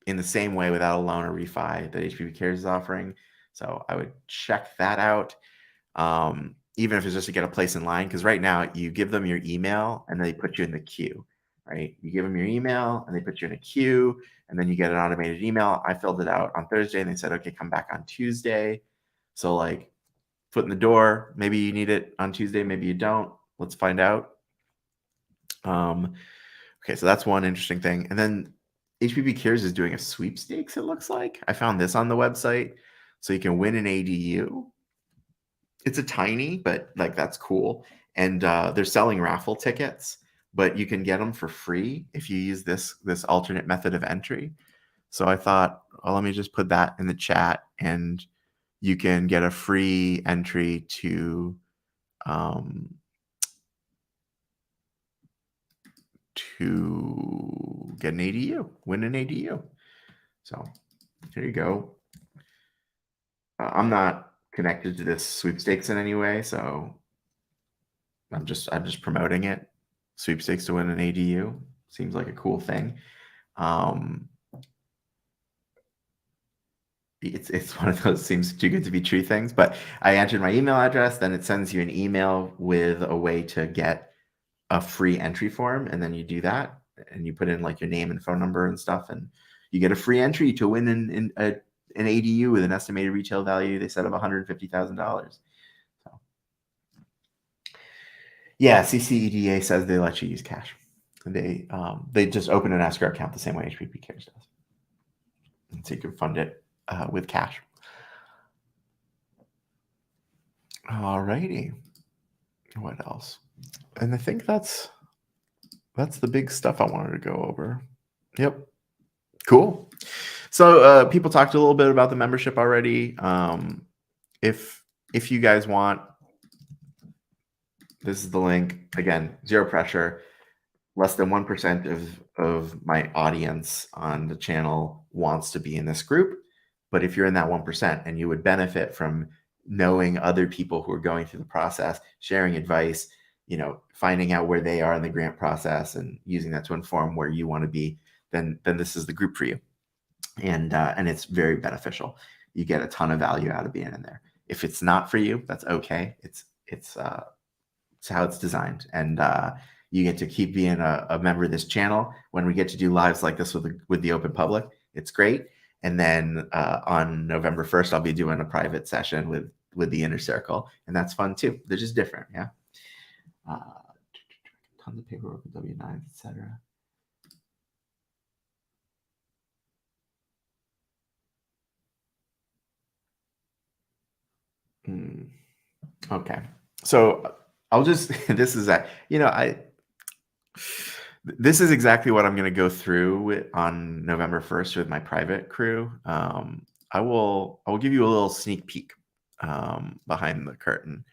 in the same way without a loan or refi that HPP CARES is offering. So I would check that out, even if it's just to get a place in line. Because right now you give them your email and they put you in the queue, right? You give them your email and they put you in a queue, and then you get an automated email. I filled it out on Thursday and they said, okay, come back on Tuesday. So like, foot in the door. Maybe you need it on Tuesday, maybe you don't. Let's find out. Okay, so that's one interesting thing. And then HPP CARES is doing a sweepstakes, it looks like. I found this on the website. So you can win an ADU. It's a tiny, but like that's cool. And they're selling raffle tickets, but you can get them for free if you use this alternate method of entry. So I thought, well, let me just put that in the chat, and you can get a free entry to get an ADU, win an ADU. So here you go. I'm not connected to this sweepstakes in any way, so I'm just promoting it. Sweepstakes to win an ADU seems like a cool thing. It's one of those seems too good to be true things. But I entered my email address, then it sends you an email with a way to get a free entry form, and then you do that and you put in like your name and phone number and stuff, and you get a free entry to win an ADU with an estimated retail value, they said, of $150,000. So yeah, CCEDA says they let you use cash. They just open an escrow account the same way HPP CARES does, and so you can fund it with cash. All righty. What else? And I think that's the big stuff I wanted to go over. Yep. Cool. So people talked a little bit about the membership already. If you guys want, this is the link. Again, zero pressure. Less than 1% of my audience on the channel wants to be in this group. But if you're in that 1% and you would benefit from knowing other people who are going through the process, sharing advice, finding out where they are in the grant process and using that to inform where you want to be, then this is the group for you. And it's very beneficial. You get a ton of value out of being in there. If it's not for you, that's okay. It's how it's designed, and you get to keep being a member of this channel. When we get to do lives like this with the open public, it's great. And then on November 1st, I'll be doing a private session with the inner circle, and that's fun too. They're just different, yeah. Tons of paperwork with W-9s, etc. Okay, so I'll just this is this is exactly what I'm going to go through on November 1st with my private crew. I will give you a little sneak peek behind the curtain,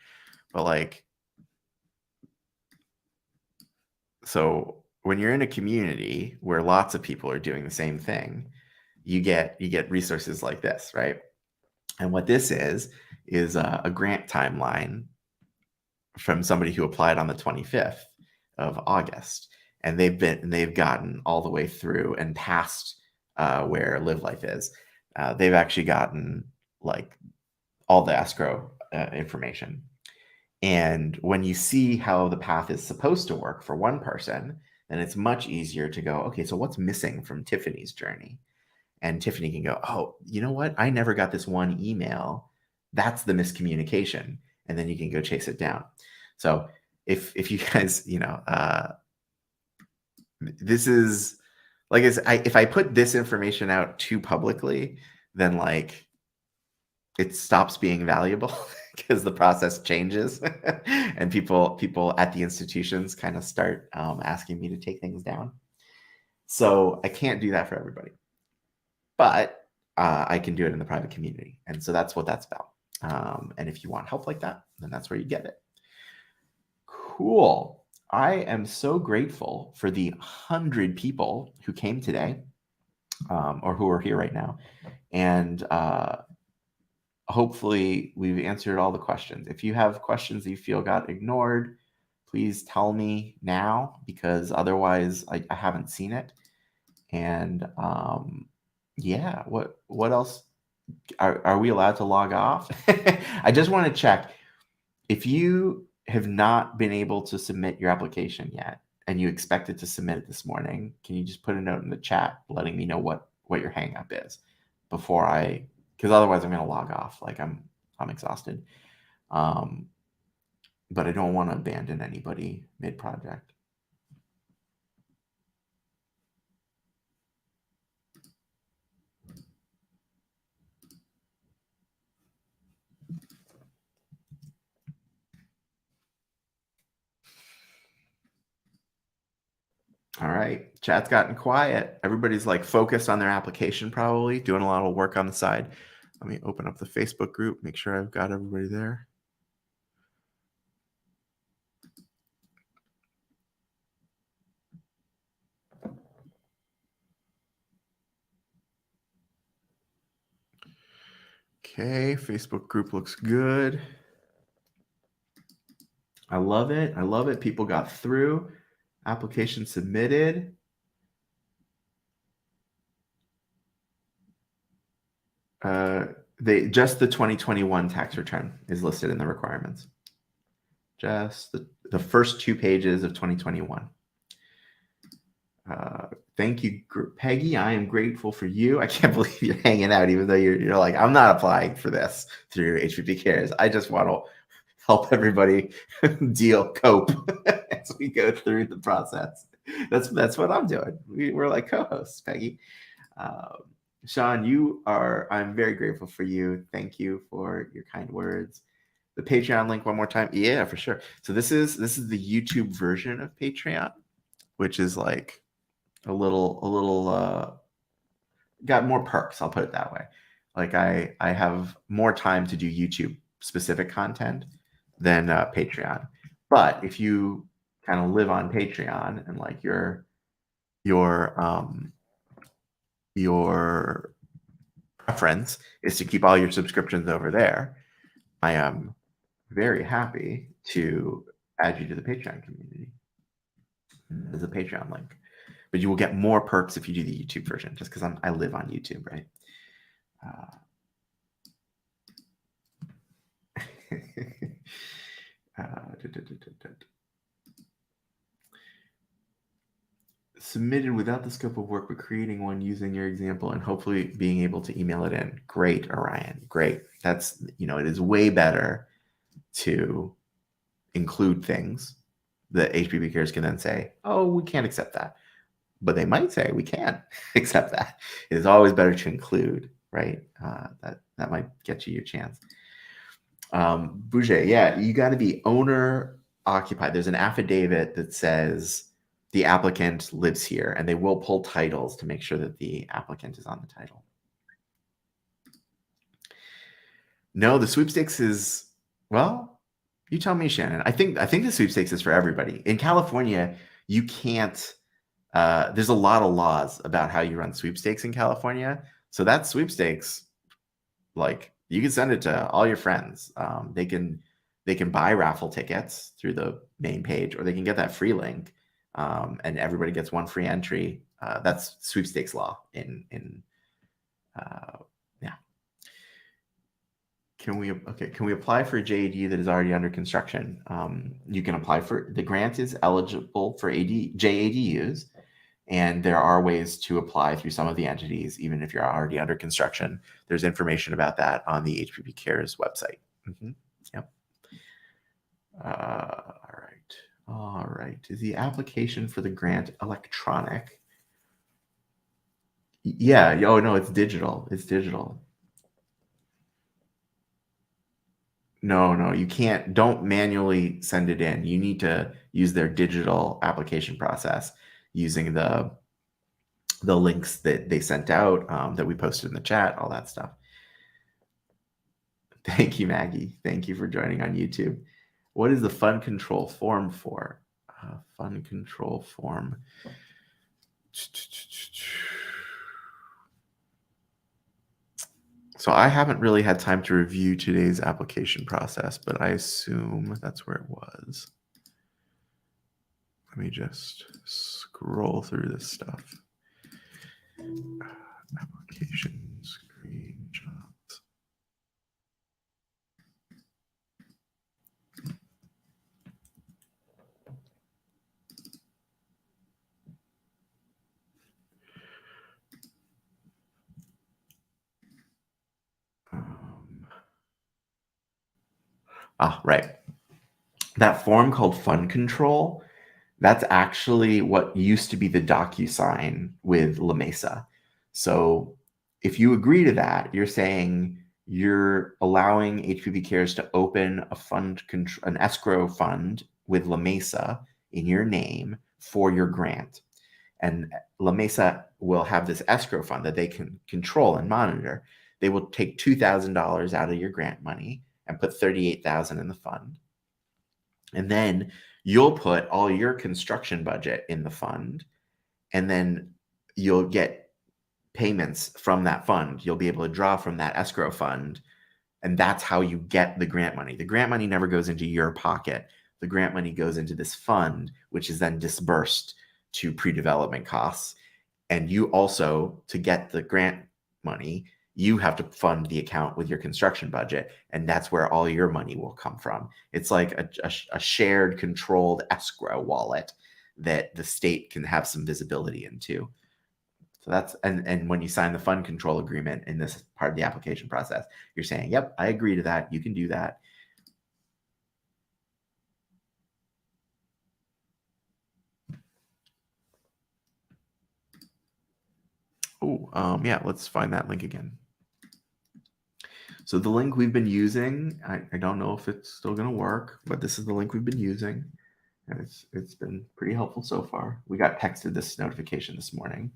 but like, so when you're in a community where lots of people are doing the same thing, you get resources like this, right? And what this is a grant timeline from somebody who applied on the 25th of August, and they've gotten all the way through and past where Live Life is. They've actually gotten like all the escrow information. And when you see how the path is supposed to work for one person, then it's much easier to go, okay, so what's missing from Tiffany's journey? And Tiffany can go, oh, you know what? I never got this one email. That's the miscommunication. And then you can go chase it down. So if you guys, this is like, if I put this information out too publicly, then like it stops being valuable because the process changes and people at the institutions kind of start asking me to take things down. So I can't do that for everybody, but I can do it in the private community. And so that's what that's about. And if you want help like that, then that's where you get it. Cool. I am so grateful for the 100 people who came today, or who are here right now. And hopefully we've answered all the questions. If you have questions that you feel got ignored, please tell me now, because otherwise I haven't seen it. And yeah, what else? Are we allowed to log off? I just want to check. If you have not been able to submit your application yet and you expected to submit it this morning, can you just put a note in the chat letting me know what your hang up is before because otherwise I'm going to log off. Like I'm exhausted. But I don't want to abandon anybody mid-project. All right, chat's gotten quiet. Everybody's like focused on their application, probably doing a lot of work on the side. Let me open up the Facebook group, make sure I've got everybody there. Okay, Facebook group looks good. I love it. I love it. People got through. Application submitted. Just the 2021 tax return is listed in the requirements. Just the first 2 pages of 2021. Thank you, Peggy. I am grateful for you. I can't believe you're hanging out, even though you're like, I'm not applying for this through HPP CARES. I just want to help everybody cope as we go through the process. That's what I'm doing. We're like co-hosts, Peggy. Sean, I'm very grateful for you. Thank you for your kind words. The Patreon link one more time. Yeah, for sure. So this is the YouTube version of Patreon, which is like a little got more perks, I'll put it that way. Like I have more time to do YouTube specific content than Patreon. But if you kind of live on Patreon and like your preference is to keep all your subscriptions over there, I am very happy to add you to the Patreon community. There's a Patreon link. But you will get more perks if you do the YouTube version, just because I live on YouTube, right? Submitted without the scope of work, but creating one using your example and hopefully being able to email it in. Great, Orion. Great. That's, it is way better to include things that HPP CARES can then say, oh, we can't accept that. But they might say we can accept that. It is always better to include, right? That might get you your chance. Bouger, yeah, you got to be owner occupied. There's an affidavit that says the applicant lives here, and they will pull titles to make sure that the applicant is on the title. No, the sweepstakes is, well, you tell me, Shannon. I think the sweepstakes is for everybody. In California, you can't. There's a lot of laws about how you run sweepstakes in California. So that sweepstakes, like, you can send it to all your friends. They can buy raffle tickets through the main page, or they can get that free link, and everybody gets one free entry. That's sweepstakes law in yeah. Can we apply for a JAD that is already under construction? You can apply for the grant is eligible for JADUs. And there are ways to apply through some of the entities, even if you're already under construction. There's information about that on the HPP CARES website. Yep. All right. Is the application for the grant electronic? Yeah. Oh, no, it's digital. It's digital. No, you can't. Don't manually send it in. You need to use their digital application process using the links that they sent out, that we posted in the chat, all that stuff. Thank you, Maggie. Thank you for joining on YouTube. What is the fund control form for? Fund control form. So I haven't really had time to review today's application process, but I assume that's where it was. Let me just scroll through this stuff. Application screenshots. Right. That form called fund control, that's actually what used to be the DocuSign with La Mesa. So if you agree to that, you're saying you're allowing HPP Cares to open an escrow fund with La Mesa in your name for your grant. And La Mesa will have this escrow fund that they can control and monitor. They will take $2,000 out of your grant money and put $38,000 in the fund. And then you'll put all your construction budget in the fund, and then you'll get payments from that fund. You'll be able to draw from that escrow fund, and that's how you get the grant money. The grant money never goes into your pocket. The grant money goes into this fund, which is then disbursed to pre-development costs. And you also, to get the grant money, you have to fund the account with your construction budget, and that's where all your money will come from. It's like a shared, controlled escrow wallet that the state can have some visibility into. So that's, and when you sign the fund control agreement in this part of the application process, you're saying, yep, I agree to that. You can do that. Oh, yeah, let's find that link again. So the link we've been using, I don't know if it's still going to work, but this is the link we've been using. And it's been pretty helpful so far. We got texted this notification this morning.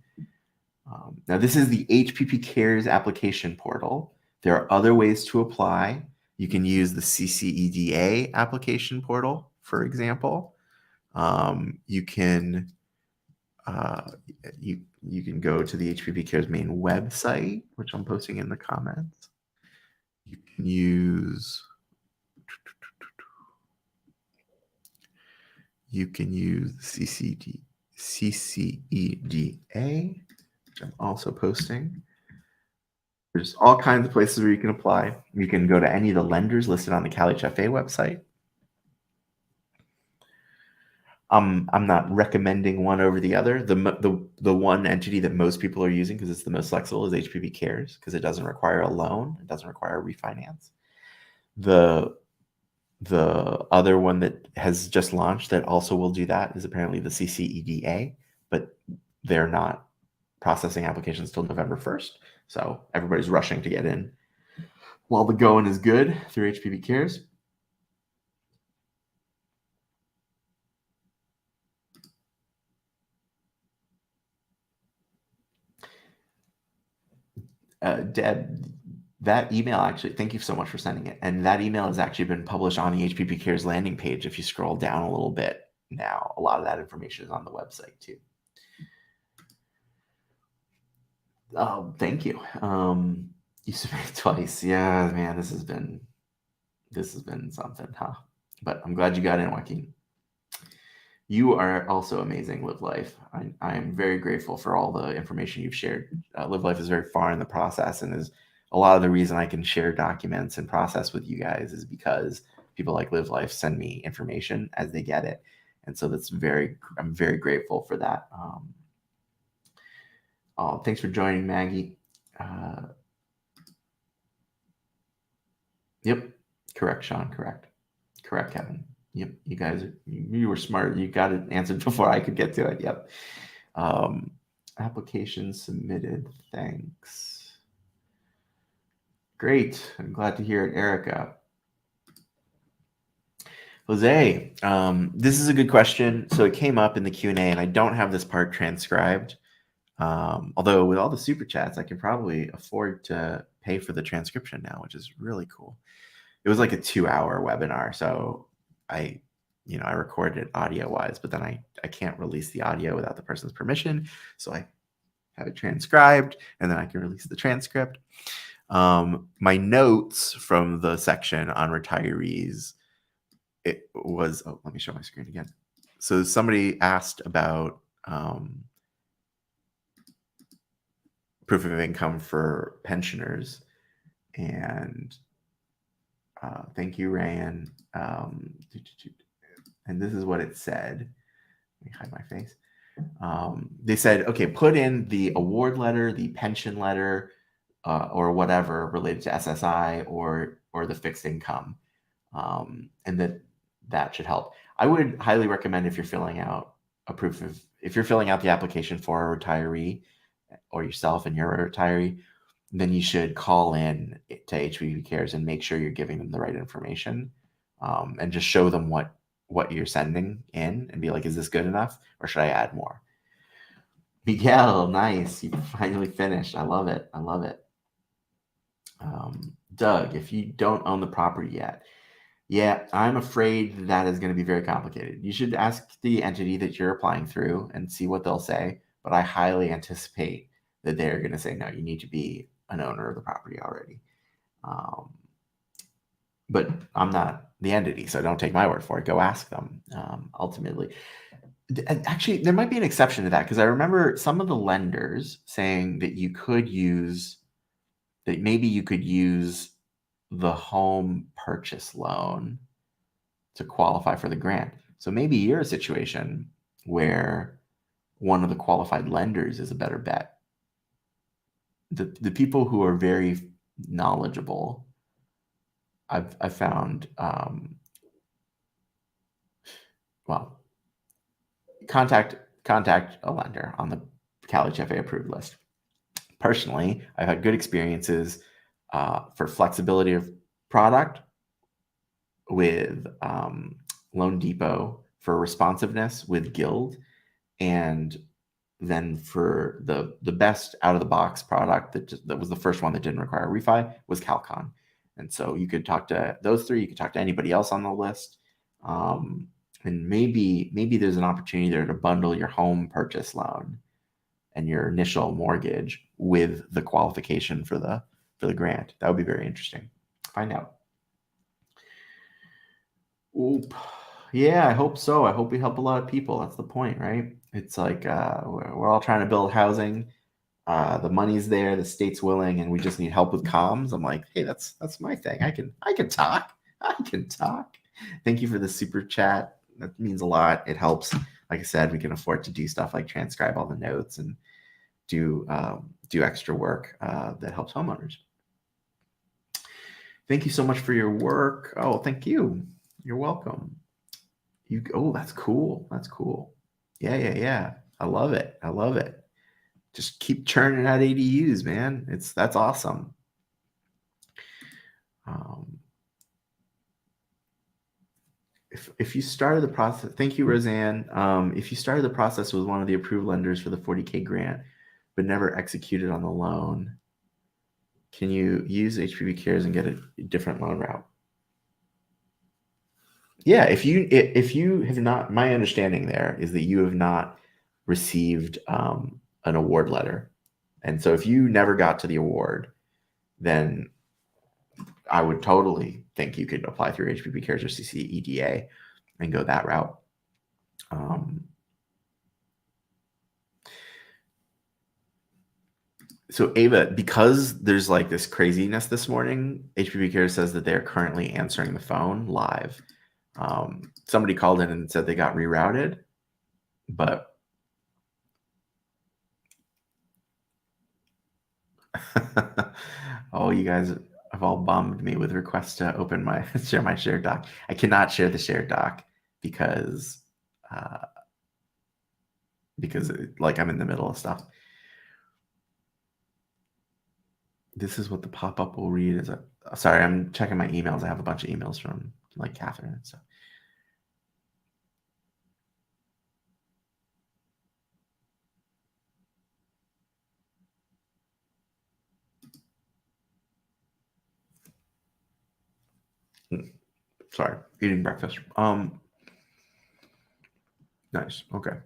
Now, this is the HPP CARES application portal. There are other ways to apply. You can use the CCEDA application portal, for example. You can you can go to the HPP CARES main website, which I'm posting in the comments. You can use CCEDA, which I'm also posting. There's all kinds of places where you can apply. You can go to any of the lenders listed on the CalHFA website. I'm not recommending one over the other. The one entity that most people are using, because it's the most flexible, is HPP CARES, because it doesn't require a loan. It doesn't require a refinance. The other one that has just launched that also will do that is apparently the CCEDA, but they're not processing applications till November 1st. So everybody's rushing to get in while the going is good through HPP CARES. Deb, that email actually, thank you so much for sending it. And that email has actually been published on the HPP CARES landing page. If you scroll down a little bit now, a lot of that information is on the website too. Thank you. You submitted twice. Yeah, man, this has been something, huh? But I'm glad you got in, Joaquin. You are also amazing, Live Life. I am very grateful for all the information you've shared. Live Life is very far in the process, and is a lot of the reason I can share documents and process with you guys is because people like Live Life send me information as they get it, and so I'm very grateful for that. Thanks for joining, Maggie. Yep, correct, Sean. Correct, Kevin. Yep, you guys, you were smart. You got it answered before I could get to it. Yep. Application submitted. Thanks. Great. I'm glad to hear it, Erica. Jose, this is a good question. So it came up in the Q&A, and I don't have this part transcribed. Although with all the super chats, I can probably afford to pay for the transcription now, which is really cool. It was like a 2-hour webinar, so I recorded it audio-wise, but then I can't release the audio without the person's permission, so I have it transcribed, and then I can release the transcript. My notes from the section on retirees, it was, let me show my screen again. So somebody asked about proof of income for pensioners, and thank you, Ryan. And this is what it said. Let me hide my face. They said, okay, put in the award letter, the pension letter, or whatever related to SSI or the fixed income, and that should help. I would highly recommend, if you're filling out if you're filling out the application for a retiree, or yourself and you're a retiree, then you should call in to HPP CARES and make sure you're giving them the right information, and just show them what you're sending in and be like, is this good enough, or should I add more? Miguel, nice. You finally finished. I love it. I love it. Doug, if you don't own the property yet, yeah, I'm afraid that is going to be very complicated. You should ask the entity that you're applying through and see what they'll say, but I highly anticipate that they're going to say, no, you need to be an owner of the property already. But I'm not the entity, so don't take my word for it. Go ask them. Ultimately, actually, there might be an exception to that, because I remember some of the lenders saying that maybe you could use the home purchase loan to qualify for the grant. So maybe you're a situation where one of the qualified lenders is a better bet. The people who are very knowledgeable, I've found, well, contact a lender on the Cali FA approved list. Personally, I've had good experiences for flexibility of product with Loan Depot, for responsiveness with Guild, and then for the best out of the box product that was the first one that didn't require a refi was Calcon. And so you could talk to those three. You could talk to anybody else on the list, and maybe there's an opportunity there to bundle your home purchase loan and your initial mortgage with the qualification for the grant. That would be very interesting. Find out. Oop. Yeah, I hope so. I hope we help a lot of people. That's the point, right? It's like we're all trying to build housing. The money's there, the state's willing, and we just need help with comms. I'm like, hey, that's my thing. I can talk. I can talk. Thank you for the super chat. That means a lot. It helps. Like I said, we can afford to do stuff like transcribe all the notes and do extra work that helps homeowners. Thank you so much for your work. Oh, thank you. You're welcome. That's cool. That's cool. Yeah. I love it. Just keep churning out ADUs, man. That's awesome. If you started the process, thank you, Roseanne. If you started the process with one of the approved lenders for the 40K grant, but never executed on the loan, can you use HPP CARES and get a different loan route? Yeah, if you have not, my understanding there is that you have not received an award letter. And so if you never got to the award, then I would totally think you could apply through HPP CARES or CCEDA and go that route. So Ava, because there's like this craziness this morning, HPP CARES says that they're currently answering the phone live. Somebody called in and said they got rerouted, but oh, you guys have all bummed me with requests to open share my shared doc. I cannot share the shared doc because like I'm in the middle of stuff. This is what the pop-up will read. Sorry, I'm checking my emails. I have a bunch of emails from like Catherine and stuff. Sorry, eating breakfast. Nice. Okay.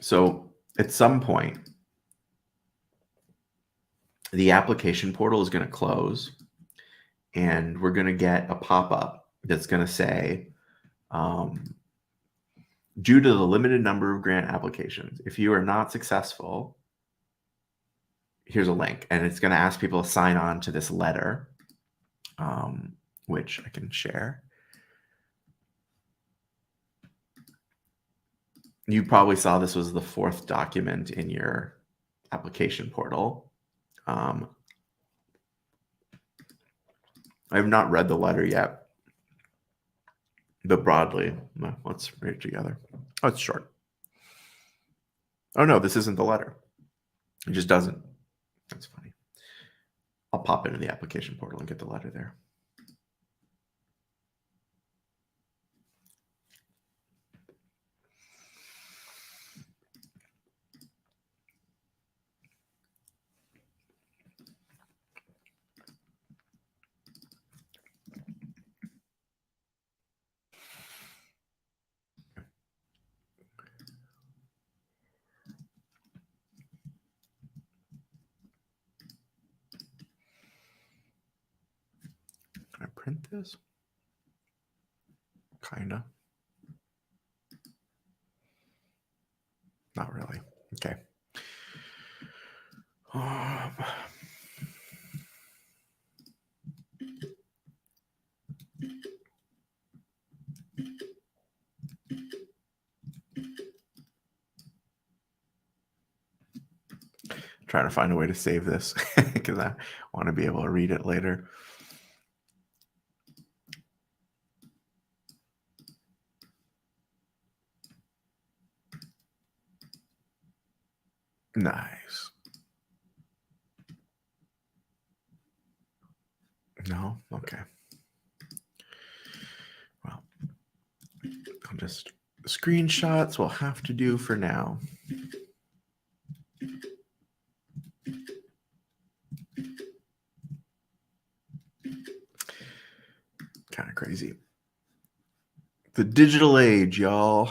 So at some point, the application portal is going to close, and we're going to get a pop-up that's going to say, due to the limited number of grant applications, if you are not successful, here's a link, and it's going to ask people to sign on to this letter, which I can share. You probably saw this was the 4th document in your application portal. I have not read the letter yet, but broadly, let's read it together. Oh, it's short. Oh no, this isn't the letter. It just doesn't. That's funny. I'll pop into the application portal and get the letter there. Can I print this? Kinda. Not really. Okay. Trying to find a way to save this because I want to be able to read it later. Nice. No? Okay. Well, I'll just screenshots will have to do for now. Kind of crazy. The digital age, y'all.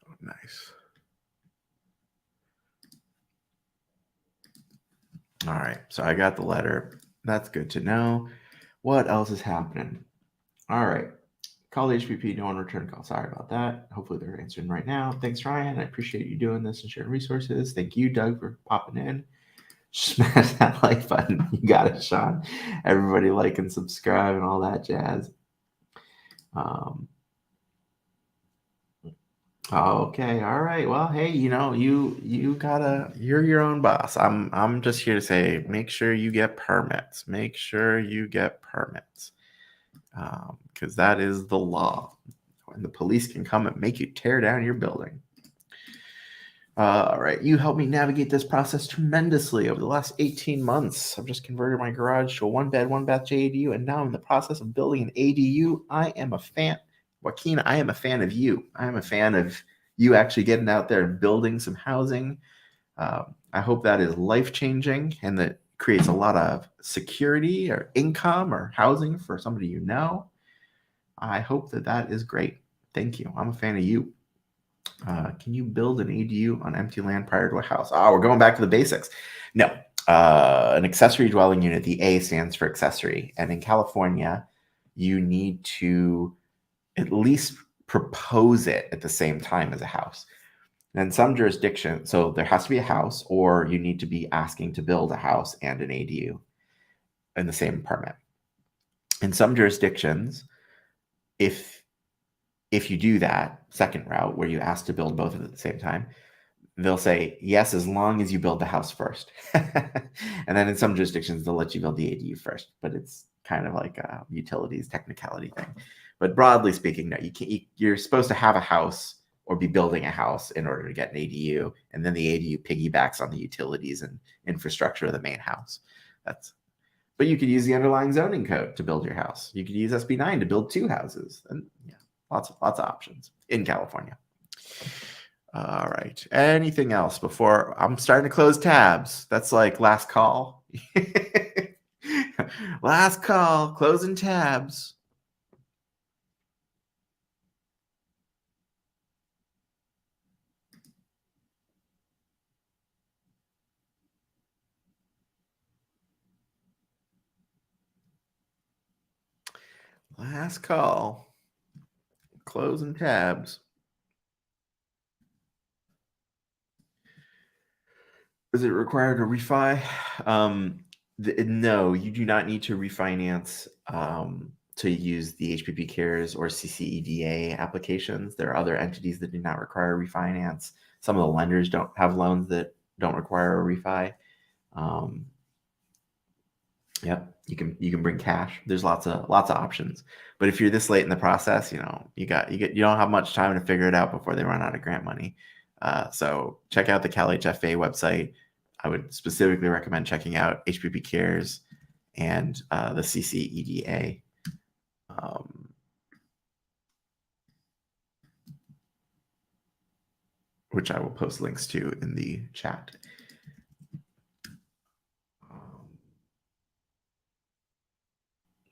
Oh, nice. All right, so I got the letter. That's good to know. What else is happening? All right. Call HPP, no one returned call. Sorry about that. Hopefully they're answering right now. Thanks, Ryan. I appreciate you doing this and sharing resources. Thank you, Doug, for popping in. Smash that like button. You got it, Sean. Everybody like and subscribe and all that jazz. Okay, all right. Well, hey, you're your own boss. I'm just here to say, make sure you get permits. Make sure you get permits. Because that is the law. When the police can come and make you tear down your building. All right, you helped me navigate this process tremendously over the last 18 months. I've just converted my garage to a 1-bed, 1-bath JADU, and now I'm in the process of building an ADU. I am a fan. Joaquin, I am a fan of you. I am a fan of you actually getting out there and building some housing. I hope that is life-changing and that creates a lot of security or income or housing for somebody you know. I hope that is great. Thank you. I'm a fan of you. Can you build an ADU on empty land prior to a house? Oh, we're going back to the basics. No. An accessory dwelling unit, the A stands for accessory. And in California, you need to at least propose it at the same time as a house. And in some jurisdictions, so there has to be a house, or you need to be asking to build a house and an ADU in the same permit. In some jurisdictions, if you do that second route where you ask to build both at the same time, they'll say yes, as long as you build the house first. And then in some jurisdictions, they'll let you build the ADU first, but it's kind of like a utilities technicality thing. But broadly speaking, no, you're supposed to have a house or be building a house in order to get an ADU, and then the ADU piggybacks on the utilities and infrastructure of the main house. But you could use the underlying zoning code to build your house. You could use SB9 to build 2 houses. And yeah, lots of options in California. All right. Anything else before I'm starting to close tabs? That's like last call. Last call, closing tabs. Last call, closing tabs. Is it required to refi? No, you do not need to refinance to use the HPP CARES or CCEDA applications. There are other entities that do not require refinance. Some of the lenders don't have loans that don't require a refi. Yep, you can bring cash. There's lots of options. But if you're this late in the process, you don't have much time to figure it out before they run out of grant money. So check out the CalHFA website. I would specifically recommend checking out HPP CARES and the CCEDA. Which I will post links to in the chat.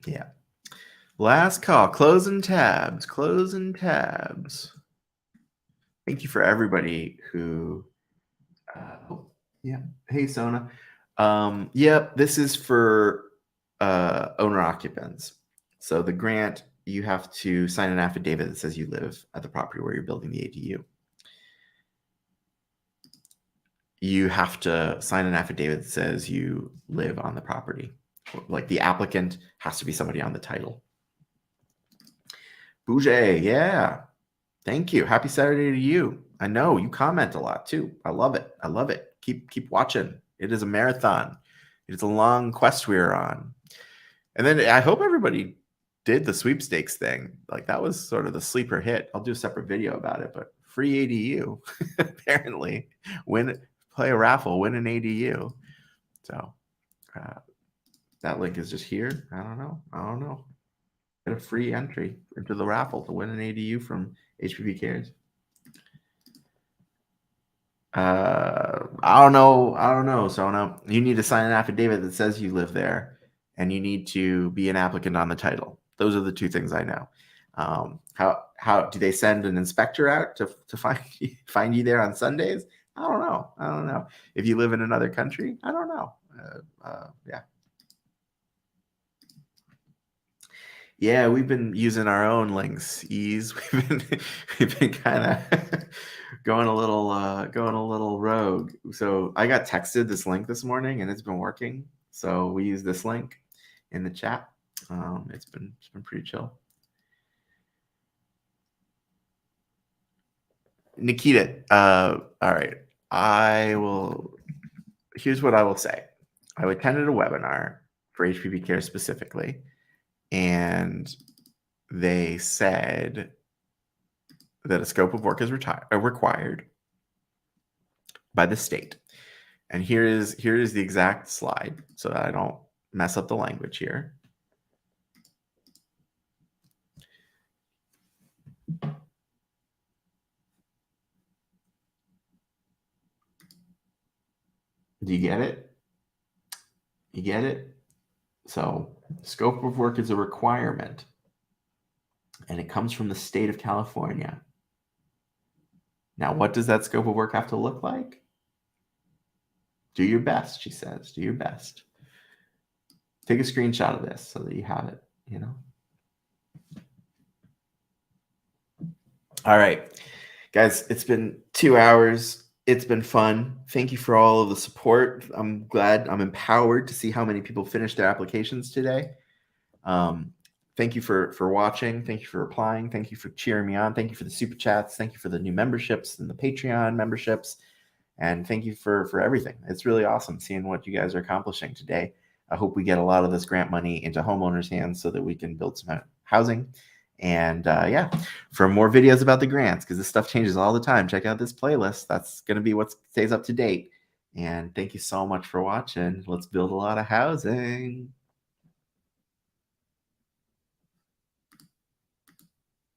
Yeah. Last call, closing tabs. Thank you for everybody who, yeah. Hey, Sona. Yep, this is for owner occupants. So the grant, you have to sign an affidavit that says you live at the property where you're building the ADU. You have to sign an affidavit that says you live on the property. Like the applicant has to be somebody on the title. Bouger, yeah. Thank you. Happy Saturday to you. I know you comment a lot too. I love it. Keep watching. It is a marathon. It's a long quest we're on. And then I hope everybody did the sweepstakes thing. Like that was sort of the sleeper hit. I'll do a separate video about it, but free ADU apparently. Play a raffle, win an ADU. So that link is just here. I don't know. Get a free entry into the raffle to win an ADU from HPP CARES. I don't know, Sona. You need to sign an affidavit that says you live there, and you need to be an applicant on the title. Those are the 2 things I know. How do they send an inspector out to find you there on Sundays? I don't know. If you live in another country, I don't know. Yeah. Yeah, we've been using our own links. We've been kind of going a little rogue. So I got texted this link this morning, and it's been working. So we use this link in the chat. It's been pretty chill. Nikita, all right. Here's what I will say. I attended a webinar for HPP CARES specifically, and they said that a scope of work is required by the state. And here is the exact slide so that I don't mess up the language here. Do you get it? You get it? So scope of work is a requirement, and it comes from the state of California. Now, what does that scope of work have to look like? Do your best, she says. Do your best. Take a screenshot of this so that you have it, All right, guys, it's been 2 hours. It's been fun. Thank you for all of the support. I'm glad, I'm empowered to see how many people finished their applications today. Thank you for watching. Thank you for replying. Thank you for cheering me on. Thank you for the super chats. Thank you for the new memberships and the Patreon memberships. And thank you for everything. It's really awesome seeing what you guys are accomplishing today. I hope we get a lot of this grant money into homeowners' hands so that we can build some housing. And yeah, for more videos about the grants, because this stuff changes all the time, check out this playlist. That's going to be what stays up to date. And thank you so much for watching. Let's build a lot of housing.